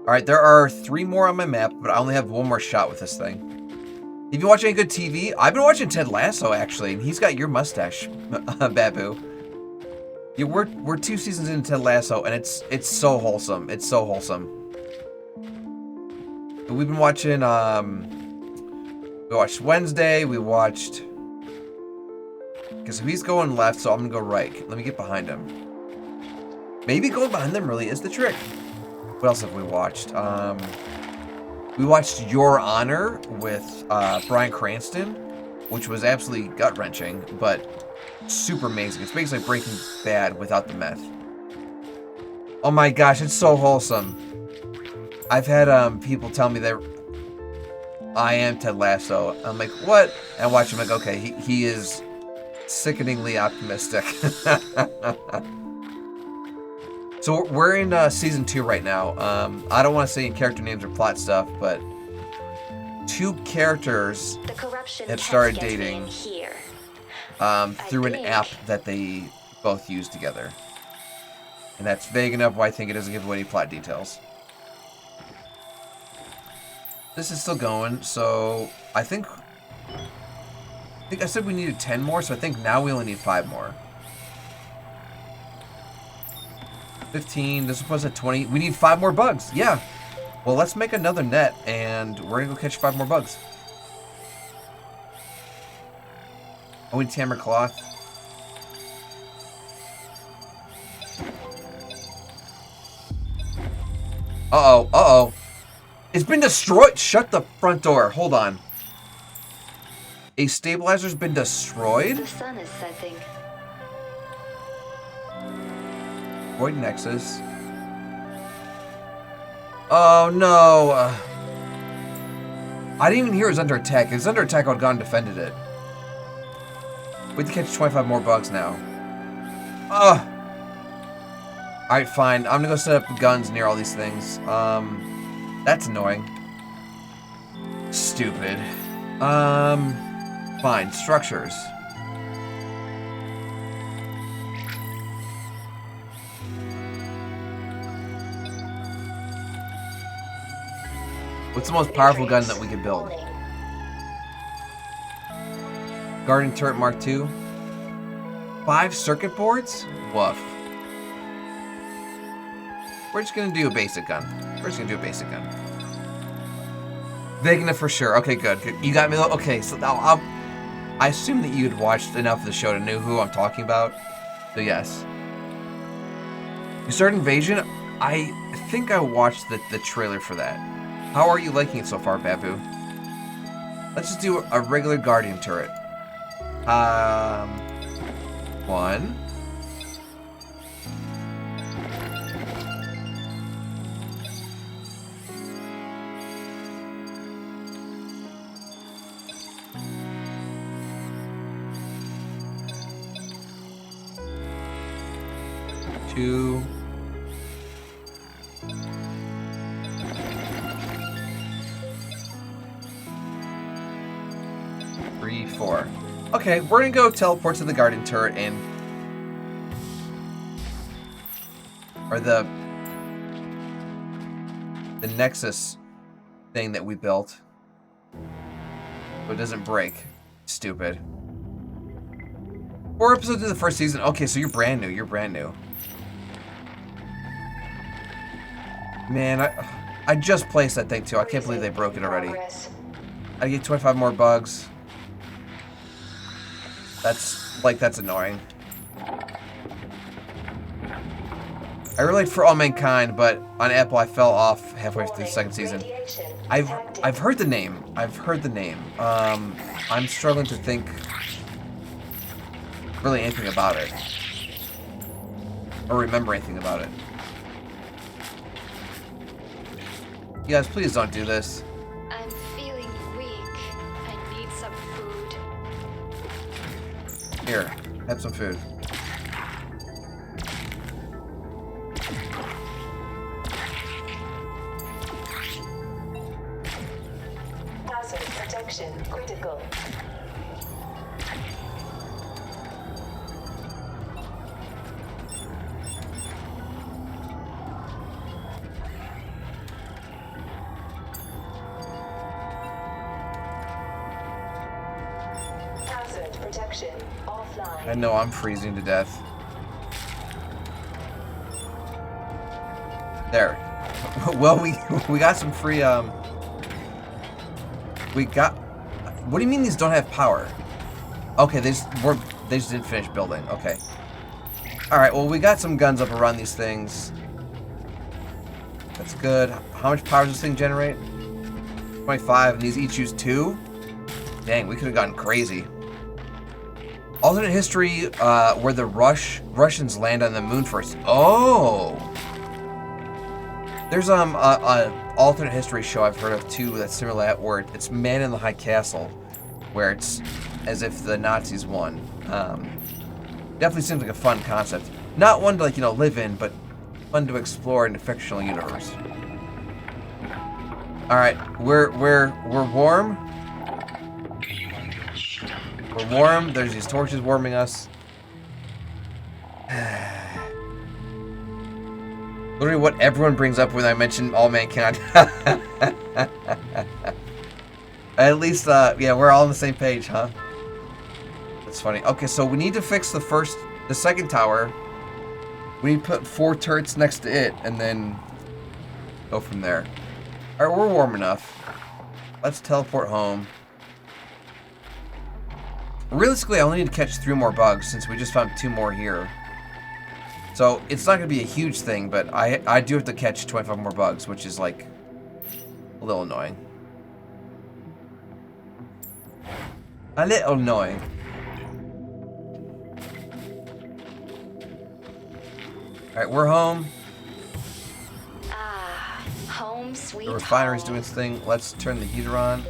Speaker 12: Alright, there are 3 more on my map, but I only have 1 more shot with this thing. Have you watched any good TV? I've been watching Ted Lasso, actually, and he's got your mustache, Babu. Yeah, we're 2 seasons into Ted Lasso, and it's so wholesome. It's so wholesome. We've been watching, we watched Wednesday, we watched... Because if he's going left, so I'm gonna go right. Let me get behind him. Maybe going behind them really is the trick. What else have we watched? We watched Your Honor with Bryan Cranston, which was absolutely gut-wrenching, but super amazing. It's basically Breaking Bad without the meth. Oh my gosh, it's so wholesome. I've had people tell me that I am Ted Lasso. I'm like, what? And I watch him like, okay, he is sickeningly optimistic. So we're in season 2 right now. I don't want to say any character names or plot stuff, but 2 characters have started dating through an app that they both use together. And that's vague enough why I think it doesn't give away any plot details. This is still going, so I think I said we needed 10 more, so I think now we only need 5 more. 15, this was at 20. We need 5 more bugs. Yeah. Well, let's make another net, and we're gonna go catch 5 more bugs. Oh, we need Tamara Cloth. Uh-oh, uh-oh. It's been destroyed. Shut the front door. Hold on. A stabilizer's been destroyed?
Speaker 5: The sun is setting.
Speaker 12: Void Nexus. Oh no! I didn't even hear it was under attack. If it was under attack, I would have gone and defended it. We have to catch 25 more bugs now. Ugh! Alright, fine. I'm gonna go set up guns near all these things. That's annoying. Stupid. Fine. Structures. What's the most powerful gun that we could build? Guardian Turret Mark II? 5 circuit boards? Woof. We're just gonna do a basic gun. We're just gonna do a basic gun. Vague enough for sure. Okay, good. You got me. Okay, so now I assume that you had watched enough of the show to know who I'm talking about. So yes. You started Invasion? I think I watched the trailer for that. How are you liking it so far, Babu? Let's just do a regular Guardian turret. 1. 2. 3, 4. Okay, we're gonna go teleport to the Guardian turret and... Or the Nexus thing that we built. So it doesn't break. Stupid. 4 episodes of the first season. Okay, so you're brand new. You're brand new. Man, I just placed that thing too. I can't believe they broke it already. I get 25 more bugs. That's annoying. I really liked For All Mankind, but on Apple I fell off halfway through the 2nd season. I've heard the name. I've heard the name. I'm struggling to think really anything about it. Or remember anything about it. You guys, please don't do this.
Speaker 5: I'm feeling weak. I need some food.
Speaker 12: Here, have some food.
Speaker 5: Hazard protection critical. construction offline.
Speaker 12: I know I'm freezing to death. There. Well, we got some free, we got... What do you mean these don't have power? Okay, they just didn't finish building. Okay. Alright, well, we got some guns up around these things. That's good. How much power does this thing generate? 25, and these each use 2? Dang, we could have gotten crazy. Alternate history, where the Russians land on the moon first. Oh! There's a alternate history show I've heard of too that's similar to that, where it's Man in the High Castle, where it's as if the Nazis won. Definitely seems like a fun concept. Not one to, like, live in, but fun to explore in a fictional universe. All right, we're warm. We're warm. There's these torches warming us. Literally what everyone brings up when I mention all mankind. At least, yeah, we're all on the same page, huh? That's funny. Okay, so we need to fix the second tower. We need to put 4 turrets next to it, and then go from there. All right, we're warm enough. Let's teleport home. Realistically, I only need to catch 3 more bugs since we just found 2 more here. So it's not going to be a huge thing, but I do have to catch 25 more bugs, which is like a little annoying. A little annoying. Alright, we're home.
Speaker 5: Ah, home sweet
Speaker 12: The refinery's
Speaker 5: home.
Speaker 12: doing its thing. Let's turn the heater on.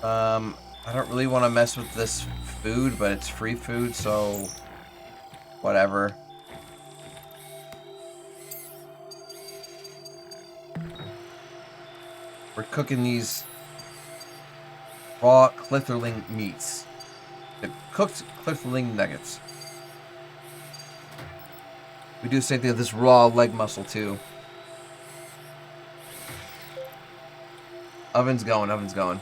Speaker 12: I don't really want to mess with this food, but it's free food, so whatever. We're cooking these raw clifferling meats. The cooked clifferling nuggets. We do the same thing with this raw leg muscle too. Oven's going, oven's going.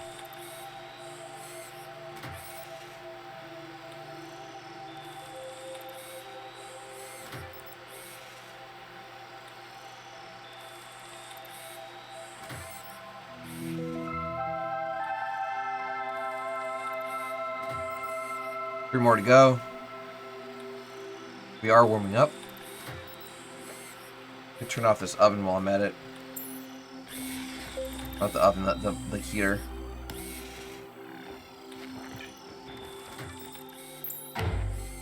Speaker 12: Three more to go. We are warming up. I turn off this oven while I'm at it. Not the oven, the heater.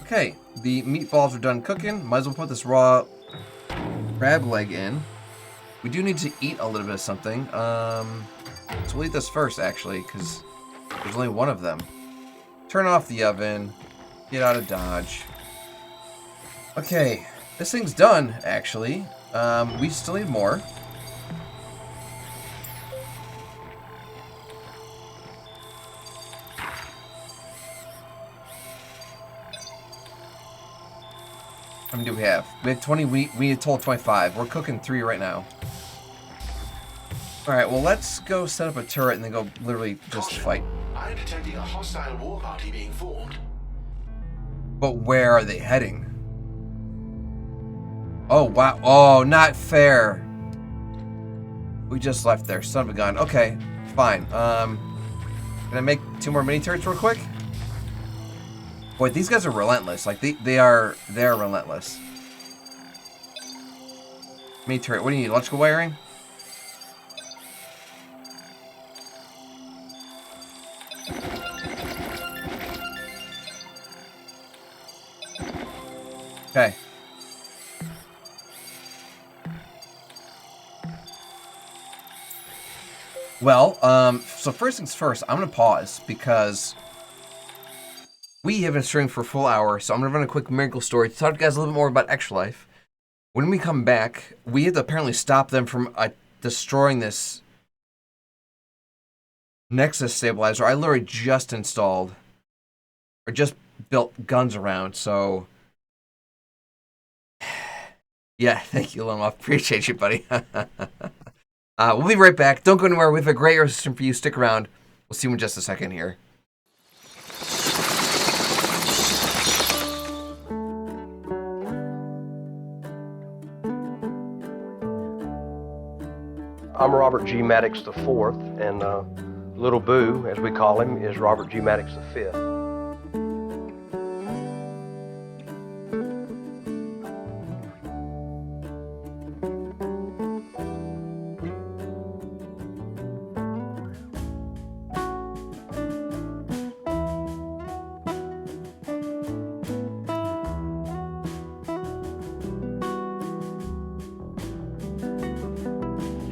Speaker 12: Okay, the meatballs are done cooking. Might as well put this raw crab leg in. We do need to eat a little bit of something. So we'll eat this first, actually, because there's only one of them. Turn off the oven. Get out of Dodge. Okay, this thing's done, actually. We still need more. How many do we have? We have 20. We need a total of 25. We're cooking 3 right now. Alright, well, let's go set up a turret and then go literally just fight.
Speaker 3: I'm detecting a hostile war party being formed.
Speaker 12: But where are they heading? Oh, wow. Oh, not fair. We just left there. Son of a gun. Okay, fine. Can I make 2 more mini turrets real quick? Boy, these guys are relentless. Like, they are relentless. Mini turret. What do you need? Electrical wiring? Okay. Well, so first things first, I'm going to pause because we have been streaming for a full hour, so I'm going to run a quick miracle story to talk to you guys a little bit more about Extra Life. When we come back, we have to apparently stop them from destroying this Nexus stabilizer I literally just installed, or just built guns around, so... Yeah, thank you, Loma. Appreciate you, buddy. We'll be right back. Don't go anywhere. We have a great system for you. Stick around. We'll see you in just a second here.
Speaker 13: I'm Robert G. Maddox IV, and Little Boo, as we call him, is Robert G. Maddox V.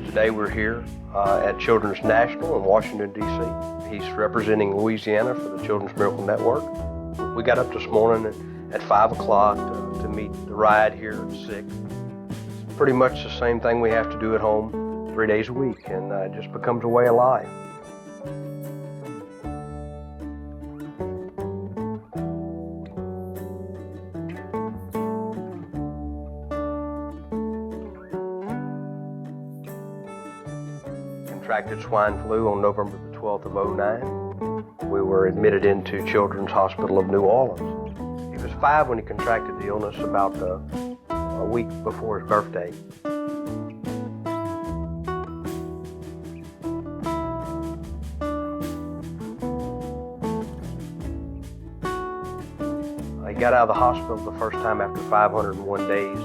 Speaker 13: Today we're here at Children's National in Washington, D.C. He's representing Louisiana for the Children's Miracle Network. We got up this morning at 5 o'clock to meet the ride here at 6. It's pretty much the same thing we have to do at home 3 days a week, and it just becomes a way of life. Contracted swine flu on November the 12th of 2009. We were admitted into Children's Hospital of New Orleans. He was 5 when he contracted the illness, about a week before his birthday. He got out of the hospital the first time after 501 days.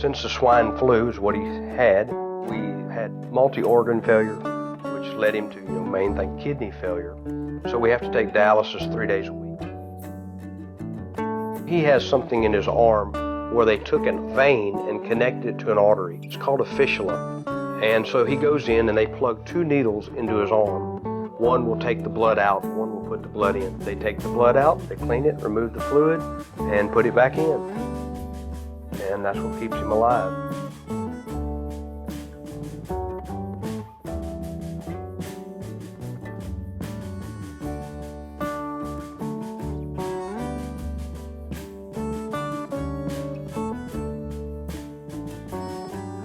Speaker 13: Since the swine flu is what he had, we had multi-organ failure, which led him to, main thing, kidney failure. So we have to take dialysis 3 days a week. He has something in his arm where they took a vein and connected it to an artery. It's called a fistula. And so he goes in and they plug 2 needles into his arm. One will take the blood out, one will put the blood in. They take the blood out, they clean it, remove the fluid, and put it back in. And that's what keeps him alive.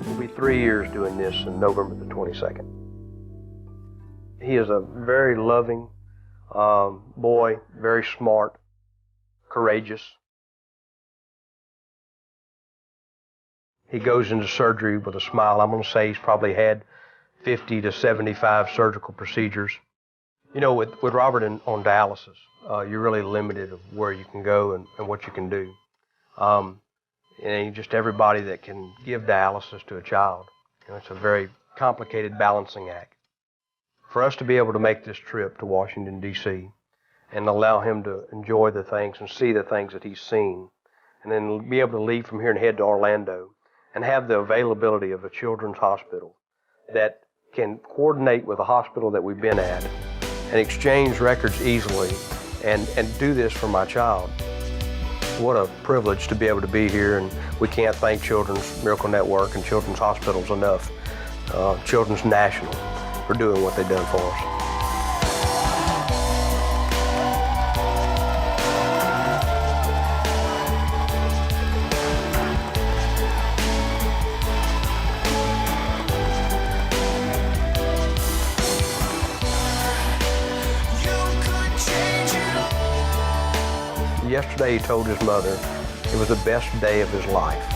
Speaker 13: We'll be 3 years doing this in November the 22nd. He is a very loving boy, very smart, courageous. He goes into surgery with a smile. I'm going to say he's probably had 50 to 75 surgical procedures. With Robert on dialysis, you're really limited of where you can go and what you can do. And just everybody that can give dialysis to a child. It's a very complicated balancing act. For us to be able to make this trip to Washington, D.C., and allow him to enjoy the things and see the things that he's seen, and then be able to leave from here and head to Orlando, and have the availability of a children's hospital that can coordinate with the hospital that we've been at and exchange records easily and do this for my child. What a privilege to be able to be here, and we can't thank Children's Miracle Network and Children's Hospitals enough. Children's National for doing what they've done for us. Yesterday he told his mother it was the best day of his life.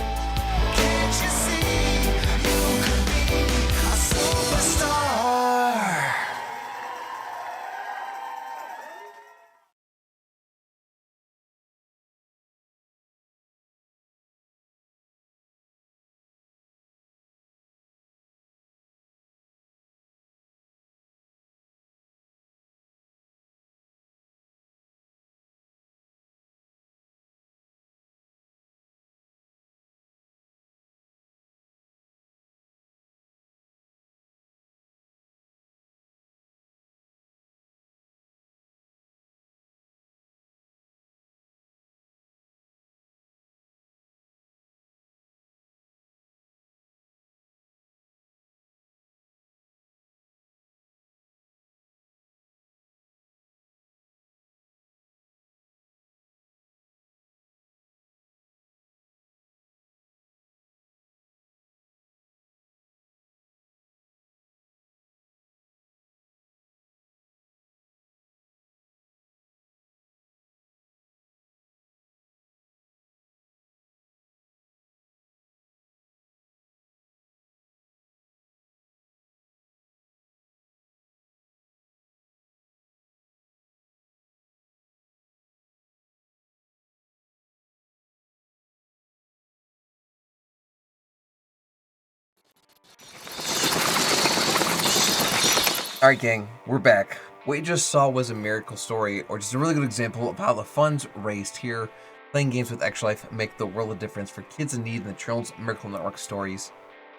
Speaker 12: Alright gang, we're back. What you just saw was a miracle story, or just a really good example of how the funds raised here, playing games with Extra Life, make the world of difference for kids in need in the Children's Miracle Network stories,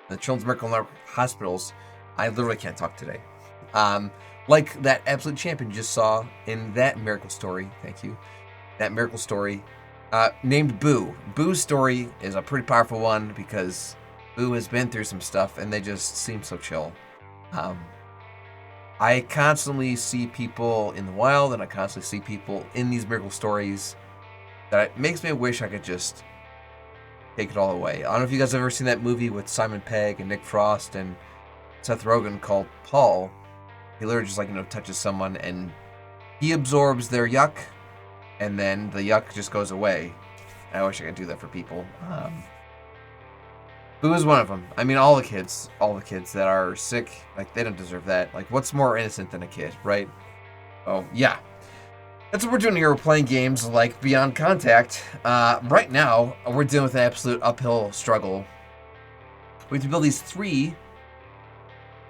Speaker 12: the Children's Miracle Network hospitals. I literally can't talk today. Like that Absolute Champion you just saw in that miracle story, thank you, that miracle story, named Boo. Boo's story is a pretty powerful one because Boo has been through some stuff and they just seem so chill. I constantly see people in the wild and I constantly see people in these miracle stories that it makes me wish I could just take it all away. I don't know if you guys have ever seen that movie with Simon Pegg and Nick Frost and Seth Rogen called Paul. He literally just, like, you know, touches someone and he absorbs their yuck and then the yuck just goes away. I wish I could do that for people. Boo is one of them. I mean, all the kids that are sick, like, they don't deserve that. Like, what's more innocent than a kid, right? Oh, yeah. That's what we're doing here. We're playing games like Beyond Contact. Right now, we're dealing with an absolute uphill struggle. We have to build these 3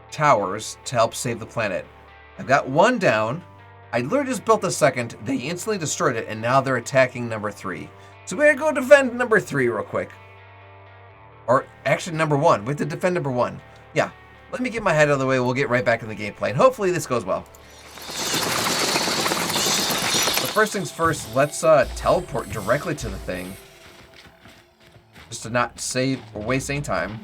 Speaker 12: towers to help save the planet. I've got 1 down. I literally just built the second. They instantly destroyed it, and now they're attacking number 3. So we gotta go defend number 3 real quick. Or actually number 1. We have to defend number 1. Yeah. Let me get my head out of the way. We'll get right back in the gameplay. And hopefully this goes well. So first things first, let's teleport directly to the thing. Just to not save or waste any time.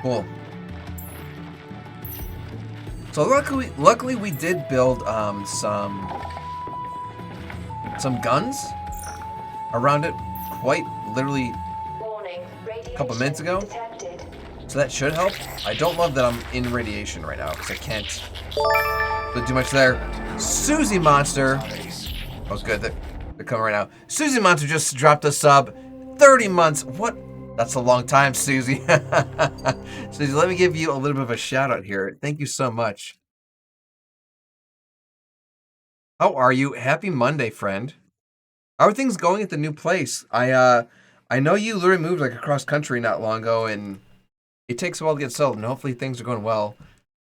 Speaker 12: Cool. So luckily we did build some guns around it quite literally a couple minutes ago. So that should help. I don't love that I'm in radiation right now because I can't do much there. Susie Monster. Oh, good. They're coming right now. Susie Monster just dropped a sub. 30 months. What? That's a long time, Susie. Susie, let me give you a little bit of a shout out here. Thank you so much. How are you? Happy Monday, friend. How are things going at the new place? I know you literally moved like across country not long ago, and it takes a while to get settled, and hopefully things are going well.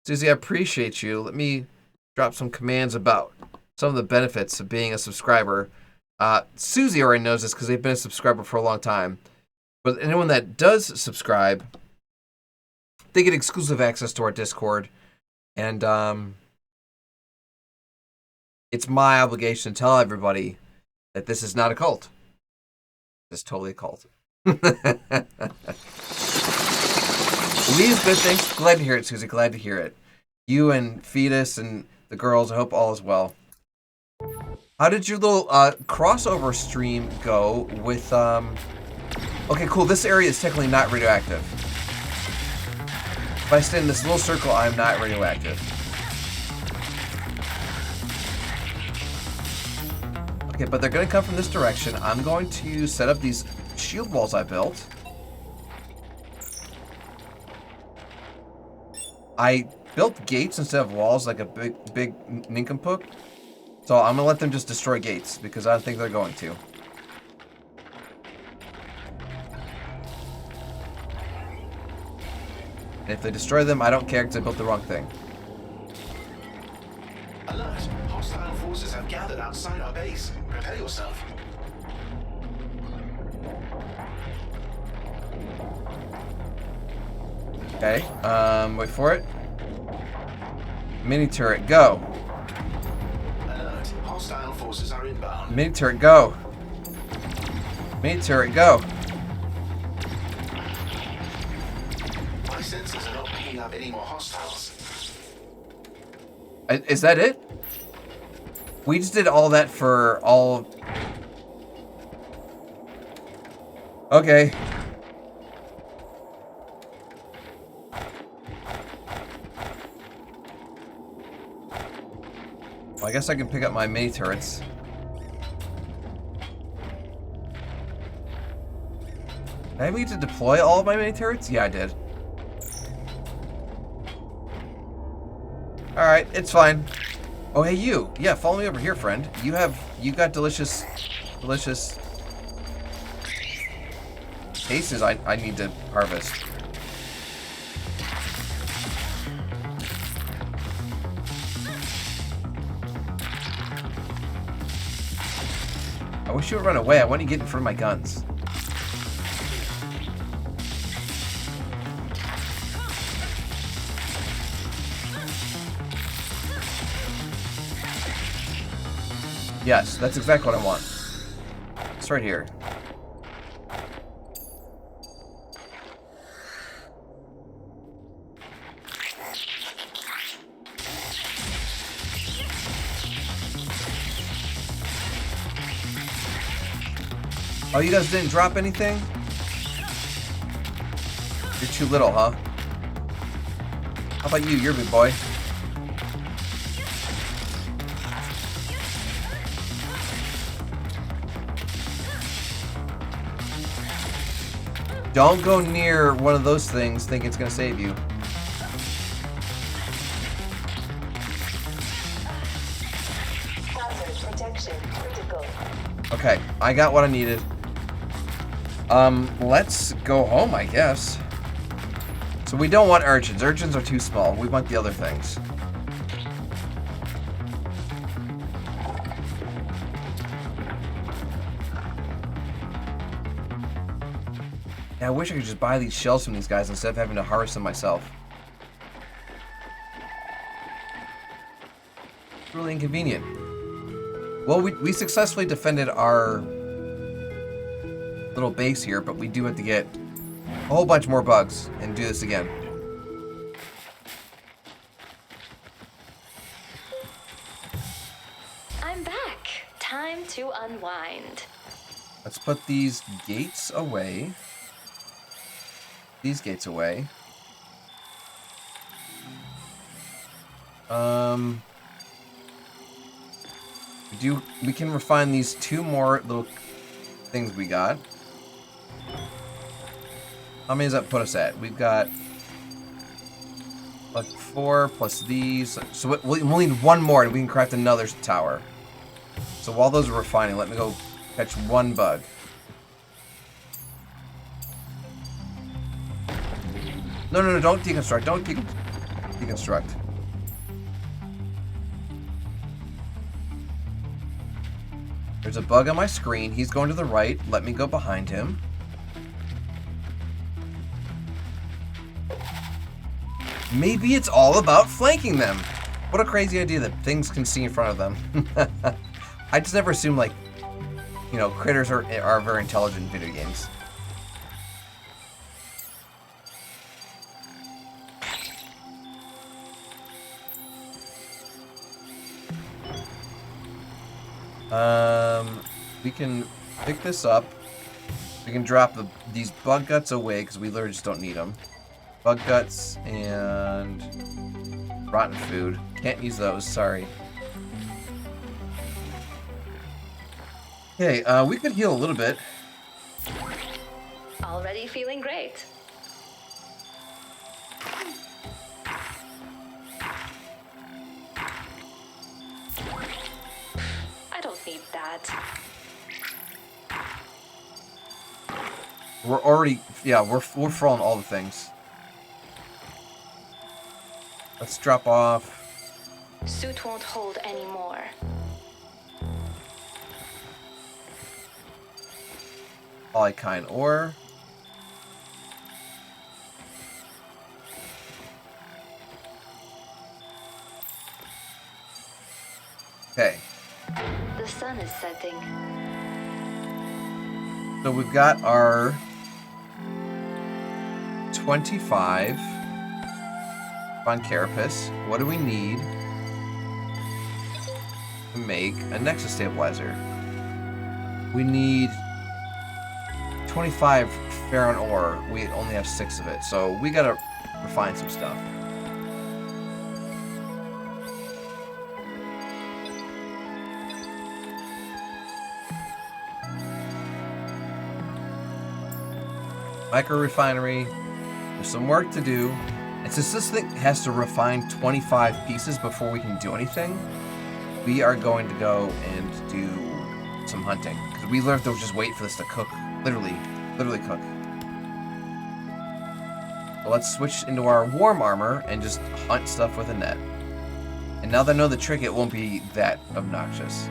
Speaker 12: Susie, I appreciate you. Let me drop some commands about some of the benefits of being a subscriber. Susie already knows this because they've been a subscriber for a long time. But anyone that does subscribe, they get exclusive access to our Discord. And it's my obligation to tell everybody that this is not a cult. It's totally a cult. Lisbeth, thanks. Glad to hear it, Susie. Glad to hear it. You and Fetus and the girls, I hope all is well. How did your little crossover stream go with... Okay, cool. This area is technically not radioactive. If I stay in this little circle, I'm not radioactive. Okay, but they're going to come from this direction. I'm going to set up these shield walls I built. I built gates instead of walls like a big nincompoop. So I'm going to let them just destroy gates because I don't think they're going to. And if they destroy them, I don't care because I built the wrong thing.
Speaker 3: Alert! Hostile forces have gathered outside our base. Prepare yourself.
Speaker 12: Okay, wait for it. Mini turret, go.
Speaker 3: Alert! Hostile forces are inbound.
Speaker 12: Mini turret, go. Mini turret, go.
Speaker 3: My sensors are not picking up any more hostiles.
Speaker 12: Is that it? We just did all that for all... Okay. Well, I guess I can pick up my mini turrets. Did I need to deploy all of my mini turrets? Yeah, I did. Alright, it's fine. Oh, hey, you. Yeah, follow me over here, friend. You got delicious cases I need to harvest. I wish you would run away. I want to get in front of my guns. Yes, that's exactly what I want. It's right here. Oh, you guys didn't drop anything? You're too little, huh? How about you? You're a big boy. Don't go near one of those things thinking it's gonna save you. Okay, I got what I needed. Let's go home, I guess. So we don't want urchins. Urchins are too small. We want the other things. Yeah, I wish I could just buy these shells from these guys instead of having to harvest them myself. It's really inconvenient. Well, we successfully defended our little base here, but we do have to get a whole bunch more bugs and do this again.
Speaker 5: I'm back. Time to unwind.
Speaker 12: Let's put these gates away. These gates away. We can refine these two more little things we got. How many does that put us at? We've got like 4 plus these. So we'll need one more and we can craft another tower. So while those are refining, let me go catch one bug. No, don't deconstruct. Don't deconstruct. There's a bug on my screen. He's going to the right. Let me go behind him. Maybe it's all about flanking them. What a crazy idea that things can see in front of them. I just never assume, like, you know, critters are very intelligent in video games. We can pick this up. We can drop these bug guts away because we literally just don't need them. Bug guts and rotten food. Can't use those, sorry. Okay, we could heal a little bit.
Speaker 5: Already feeling great. I don't need that.
Speaker 12: We're already, yeah, we're full on all the things. Let's drop off.
Speaker 5: Suit won't hold anymore.
Speaker 12: Polykind ore. Okay.
Speaker 5: The sun is setting.
Speaker 12: So we've got our 25 on Carapace. What do we need to make a Nexus Stabilizer? We need 25 Ferron ore. We only have 6 of it, so we gotta refine some stuff. Micro refinery. There's some work to do. And since this thing has to refine 25 pieces before we can do anything, we are going to go and do some hunting. Because we literally have to just wait for this to cook. Literally cook. But let's switch into our warm armor and just hunt stuff with a net. And now that I know the trick, it won't be that obnoxious.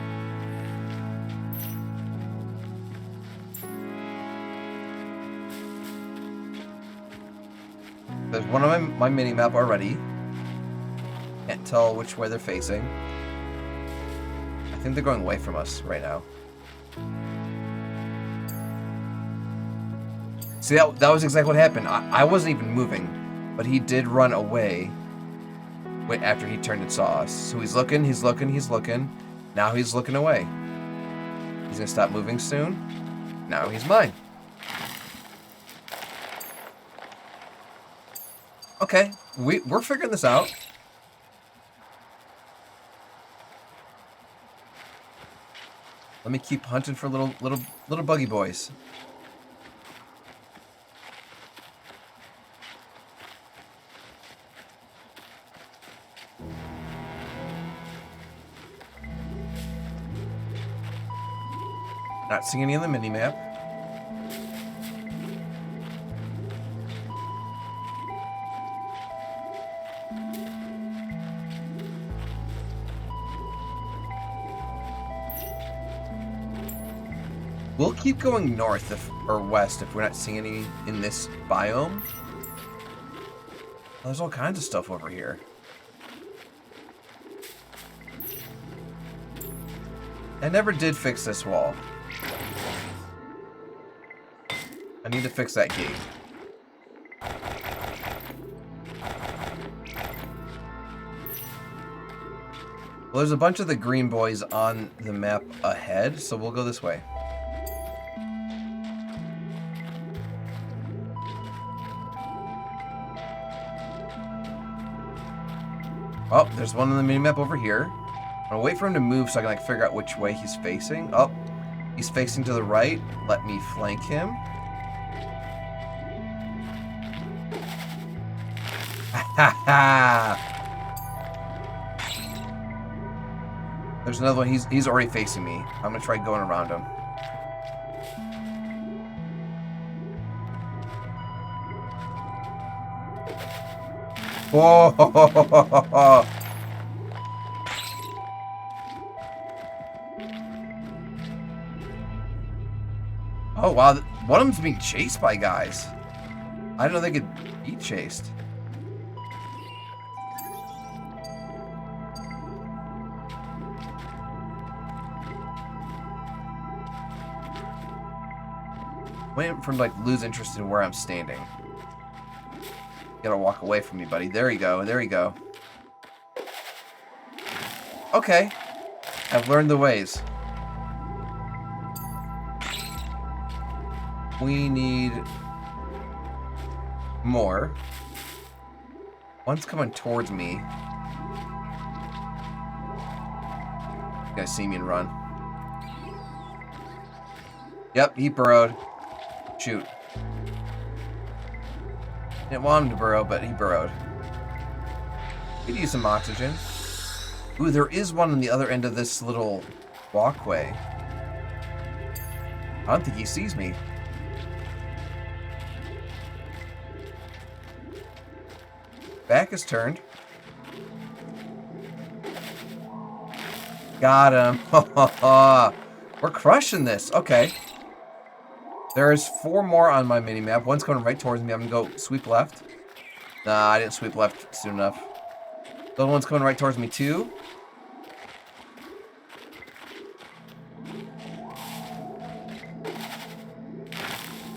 Speaker 12: There's one on my mini-map already. Can't tell which way they're facing. I think they're going away from us right now. See, that was exactly what happened. I wasn't even moving, but he did run away after he turned and saw us. So he's looking. Now he's looking away. He's gonna stop moving soon. Now he's mine. Okay, we're figuring this out. Let me keep hunting for little buggy boys. Not seeing any on the mini-map. We'll keep going north or west if we're not seeing any in this biome. There's all kinds of stuff over here. I never did fix this wall. I need to fix that gate. Well, there's a bunch of the green boys on the map ahead, so we'll go this way. Oh, there's one on the mini-map over here. I'm gonna wait for him to move so I can figure out which way he's facing. Oh, he's facing to the right. Let me flank him. Ha ha! There's another one. He's already facing me. I'm gonna try going around him. Whoa! Oh wow, one of them's being chased by guys. I didn't know they could be chased. Waiting for him to lose interest in where I'm standing. You gotta walk away from me, buddy. There you go. There you go. Okay. I've learned the ways. We need more. One's coming towards me. You guys see me and run. Yep, he burrowed. Shoot. Didn't want him to burrow, but he burrowed. Could use some oxygen. Ooh, there is one on the other end of this little walkway. I don't think he sees me. Back is turned. Got him. We're crushing this. Okay. There's 4 more on my mini-map. One's coming right towards me. I'm gonna go sweep left. Nah, I didn't sweep left soon enough. The other one's coming right towards me too.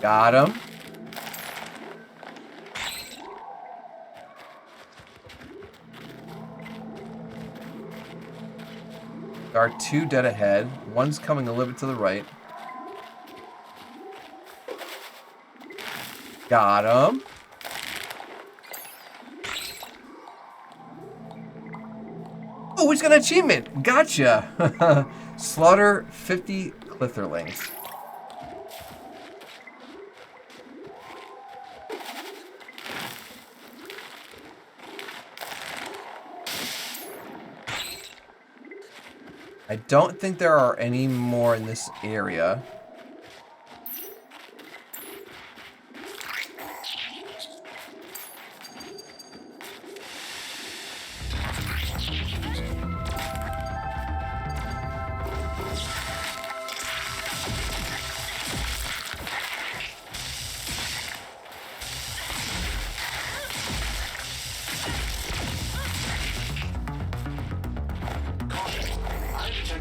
Speaker 12: Got him. There are 2 dead ahead. One's coming a little bit to the right. Got him. Oh, we just got an achievement. Gotcha. Slaughter 50 Clitherlings. I don't think there are any more in this area.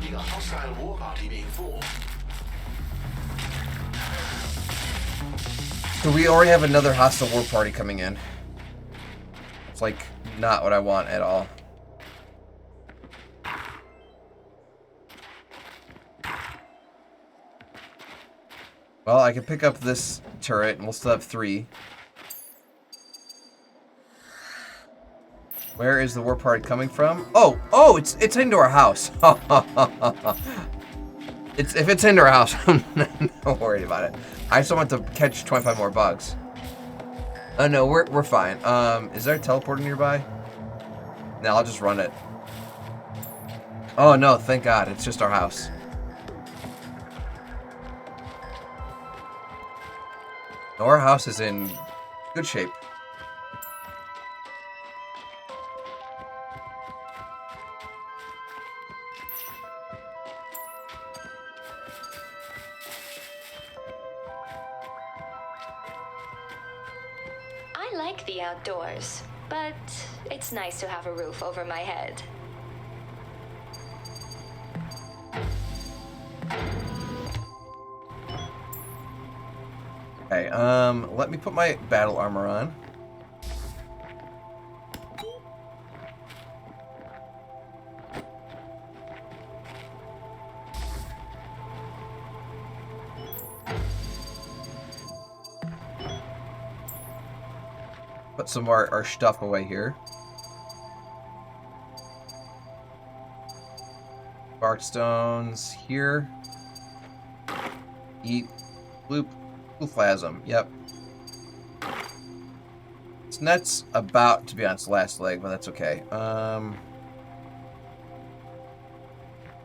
Speaker 3: A hostile war party being formed.
Speaker 12: So we already have another hostile war party coming in. It's like not what I want at all. Well, I can pick up this turret and we'll still have 3. Where is the war party coming from? Oh, it's into our house. If it's into our house, I'm not worried about it. I just want to catch 25 more bugs. Oh no, we're fine. Is there a teleporter nearby? No, I'll just run it. Oh no, thank God, it's just our house. Our house is in good shape.
Speaker 5: I like the outdoors, but it's nice to have a roof over my head.
Speaker 12: Okay, let me put my battle armor on. Put some of our stuff away here. Bark stones here. Eat. Bloop. Plasm. Yep. This net's about to be on its last leg, but that's okay.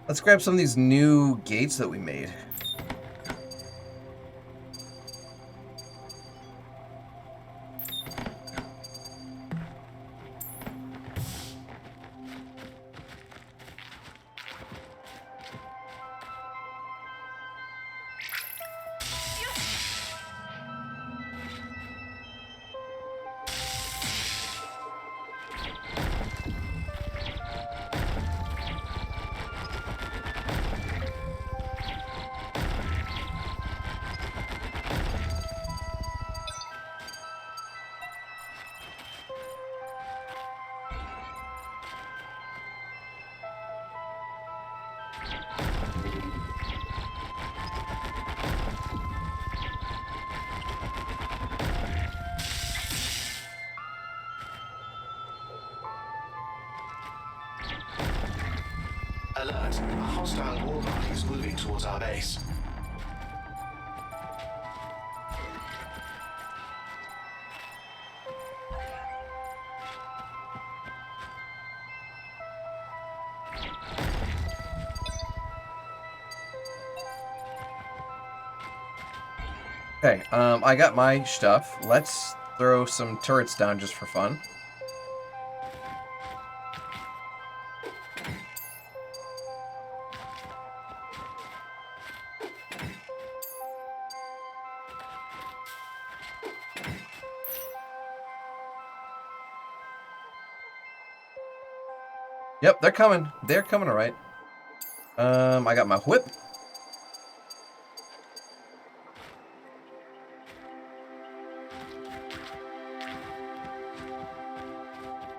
Speaker 12: Let's grab some of these new gates that we made.
Speaker 3: Alert. A hostile war party is moving towards our base.
Speaker 12: Okay, I got my stuff. Let's throw some turrets down just for fun. Yep, they're coming. They're coming, all right. I got my whip.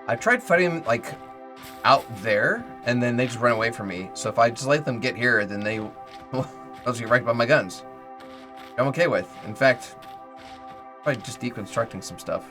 Speaker 12: I tried fighting them, like, out there, and then they just run away from me. So if I just let them get here, then they'll just get right by my guns. I'm okay with. In fact, probably just deconstructing some stuff.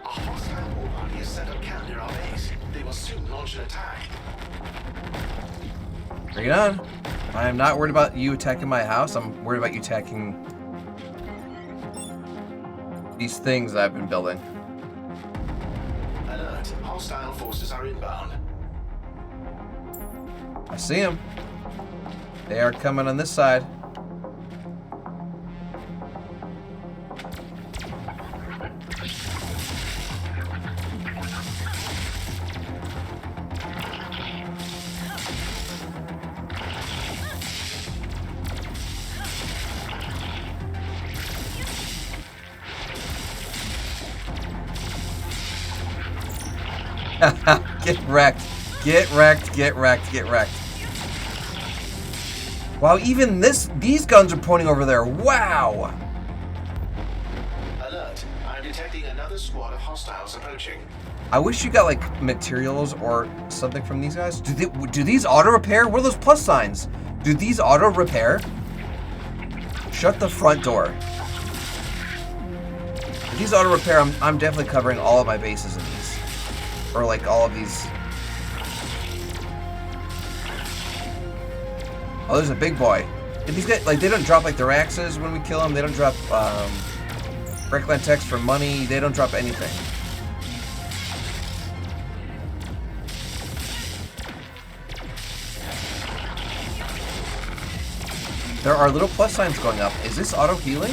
Speaker 3: A hostile war party has set up camp near our base. They will soon launch an attack.
Speaker 12: Bring it on. I am not worried about you attacking my house. I'm worried about you attacking these things I've been building.
Speaker 3: Alert. Hostile forces are inbound.
Speaker 12: I see them. They are coming on this side. Get wrecked. Get wrecked, get wrecked, get wrecked. Wow, even these guns are pointing over there. Wow.
Speaker 3: Alert. I'm detecting another squad of hostiles approaching.
Speaker 12: I wish you got like materials or something from these guys. Do these auto repair? What are those plus signs? Do these auto repair? Shut the front door. If these auto repair, I'm definitely covering all of my bases in these. Or like all of these. Oh, there's a big boy. If these guys, like, they don't drop like their axes when we kill them. They don't drop Breakland text for money. They don't drop anything. There are little plus signs going up. Is this auto healing?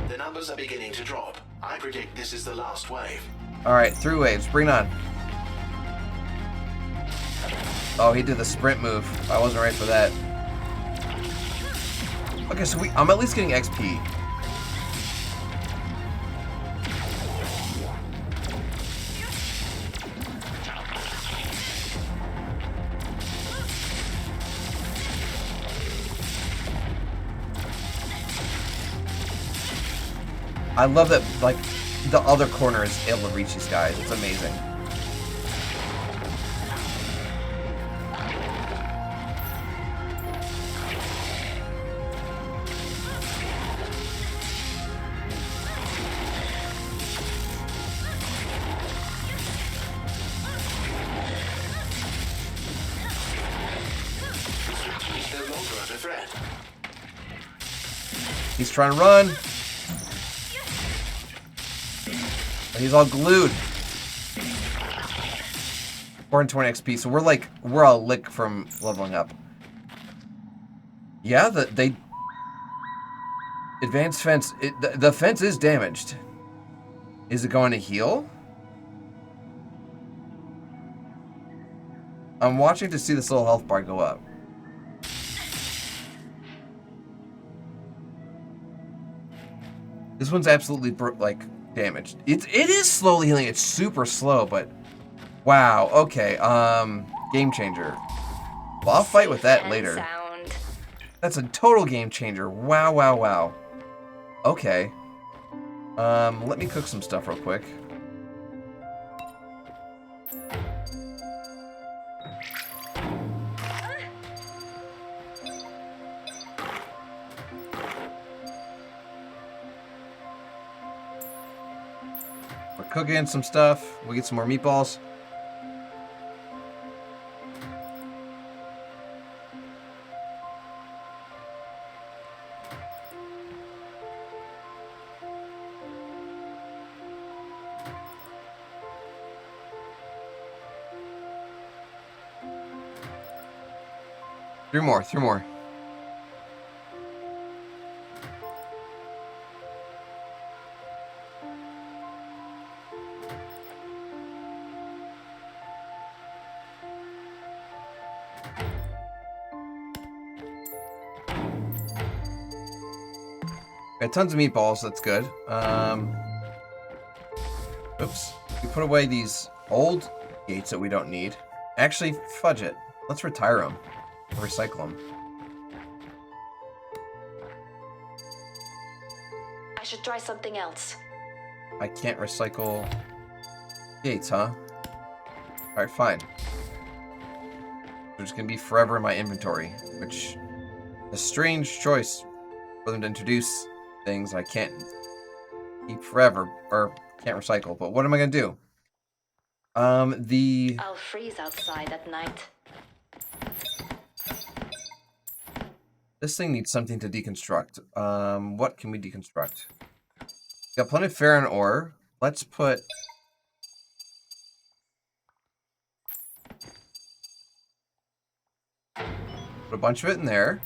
Speaker 3: The numbers are beginning to drop. I predict this is the last wave.
Speaker 12: Alright, 3 waves. Bring it on. Oh, he did the sprint move. I wasn't ready for that. Okay, so I'm at least getting XP. I love that, like, the other corner is able to reach these guys. It's amazing.
Speaker 3: He's no longer under threat.
Speaker 12: He's trying to run. He's all glued. 420 XP, so we're a lick from leveling up. Yeah, they advanced fence. The fence is damaged. Is it going to heal? I'm watching to see this little health bar go up. This one's absolutely like damaged. It is slowly healing. It's super slow, but wow. Okay. Game changer. Well, I'll fight with that later.
Speaker 5: Sound.
Speaker 12: That's a total game changer. Wow, wow, wow. Okay. Let me cook some stuff real quick. We're cooking some stuff. We get some more meatballs. Three more. Got tons of meatballs, that's good. Oops. We put away these old gates that we don't need. Actually, fudge it. Let's retire them. Recycle them.
Speaker 5: I should try something else.
Speaker 12: I can't recycle gates, huh? Alright, fine. They're just gonna be forever in my inventory, which a strange choice for them to introduce things I can't keep forever, or can't recycle. But what am I gonna do?
Speaker 5: I'll freeze outside at night.
Speaker 12: This thing needs something to deconstruct. What can we deconstruct? Got plenty of ferron ore. Let's put a bunch of it in there.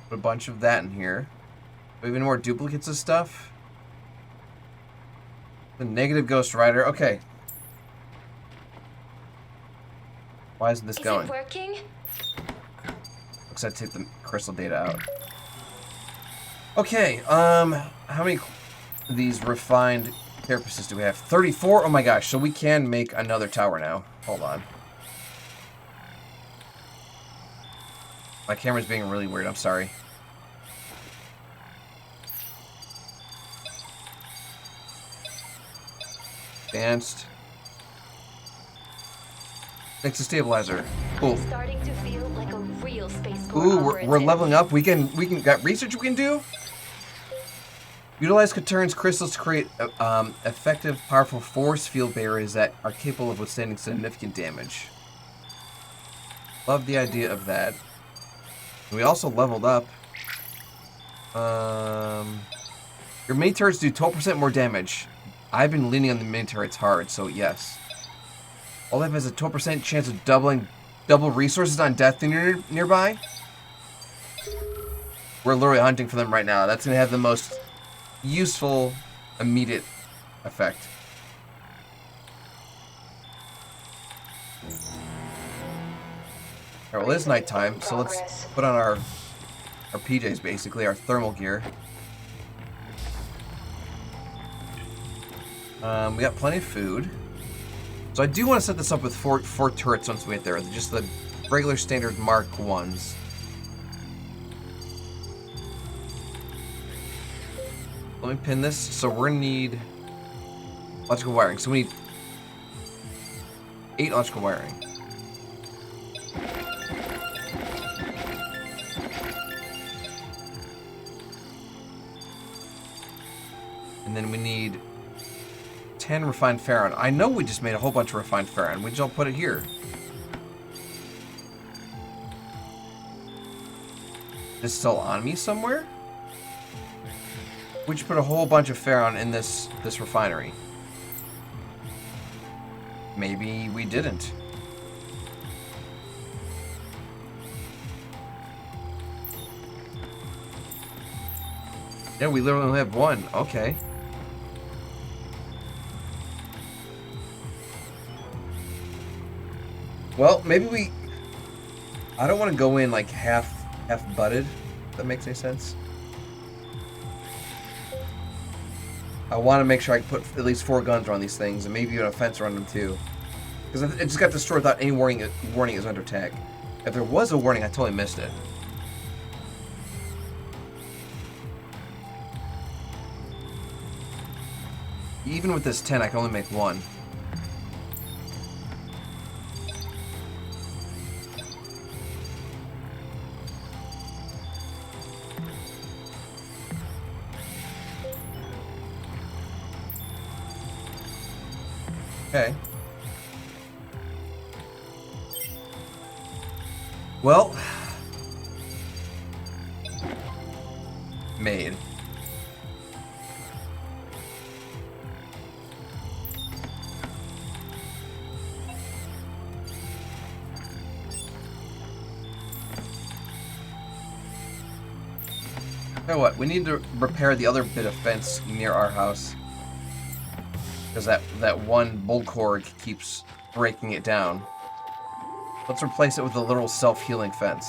Speaker 12: Put a bunch of that in here. Do we have any more duplicates of stuff? The negative Ghost Rider. Okay. Why isn't this going?
Speaker 5: Is it working?
Speaker 12: Looks like I take the crystal data out. Okay, how many of these refined carapaces do we have? 34? Oh my gosh, so we can make another tower now. Hold on. My camera's being really weird, I'm sorry. Advanced. Next stabilizer. Cool.
Speaker 5: I'm starting to feel like a real spaceport.
Speaker 12: Ooh, we're leveling up. We can got research we can do. Utilize Caturn's crystals to create effective, powerful force field barriers that are capable of withstanding significant damage. Love the idea of that. And we also leveled up. Your mini turrets do 12% more damage. I've been leaning on the mini turrets hard, so yes. Olaf has a 12% chance of double resources on death nearby. We're literally hunting for them right now. That's going to have the most useful, immediate effect. Alright, well, it is nighttime, so let's put on our PJs, basically, our thermal gear. We got plenty of food. So I do want to set this up with four turrets once we get there. Just the regular standard Mark 1s. Let me pin this. So we're going to need electrical wiring. So we need 8 electrical wiring. And then we need 10 refined ferron. I know we just made a whole bunch of refined ferron. We just all put it here. Is this still on me somewhere? We just put a whole bunch of ferron in this refinery. Maybe we didn't. Yeah, we literally only have one. Okay. Well, maybe we... I don't want to go in like half-butted, if that makes any sense. I want to make sure I can put at least 4 guns around these things, and maybe even a fence around them too. Because it just got destroyed without any warning is under attack. If there was a warning, I totally missed it. Even with this 10, I can only make 1. Okay. Well, made. You know what? We need to repair the other bit of fence near our house. Because that one bolt cord keeps breaking it down. Let's replace it with a little self-healing fence.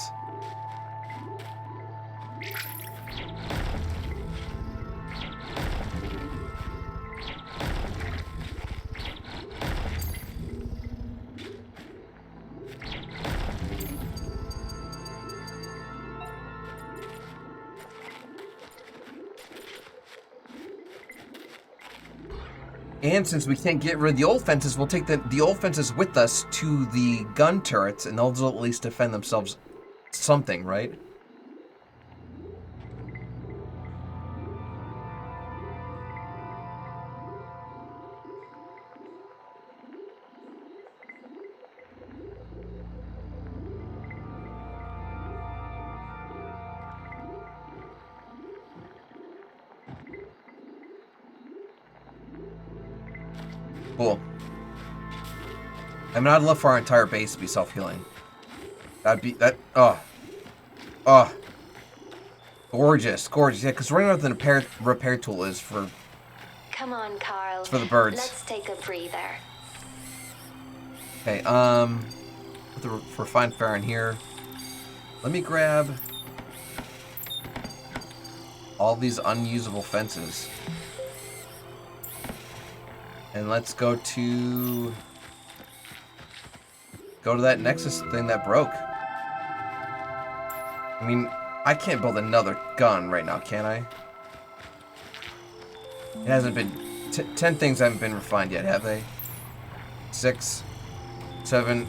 Speaker 12: And since we can't get rid of the old fences, we'll take the old fences with us to the gun turrets, and they'll at least defend themselves something, right? Cool. I mean, I'd love for our entire base to be self-healing. That'd be, gorgeous, gorgeous. Yeah, because running out the repair tool is for...
Speaker 5: Come on, Carl.
Speaker 12: It's for the birds.
Speaker 5: Let's take a breather.
Speaker 12: Okay, put the refined fire in here. Let me grab all these unusable fences. And let's go to that Nexus thing that broke. I mean, I can't build another gun right now, can I? It hasn't been... 10 things haven't been refined yet, have they? 6, 7...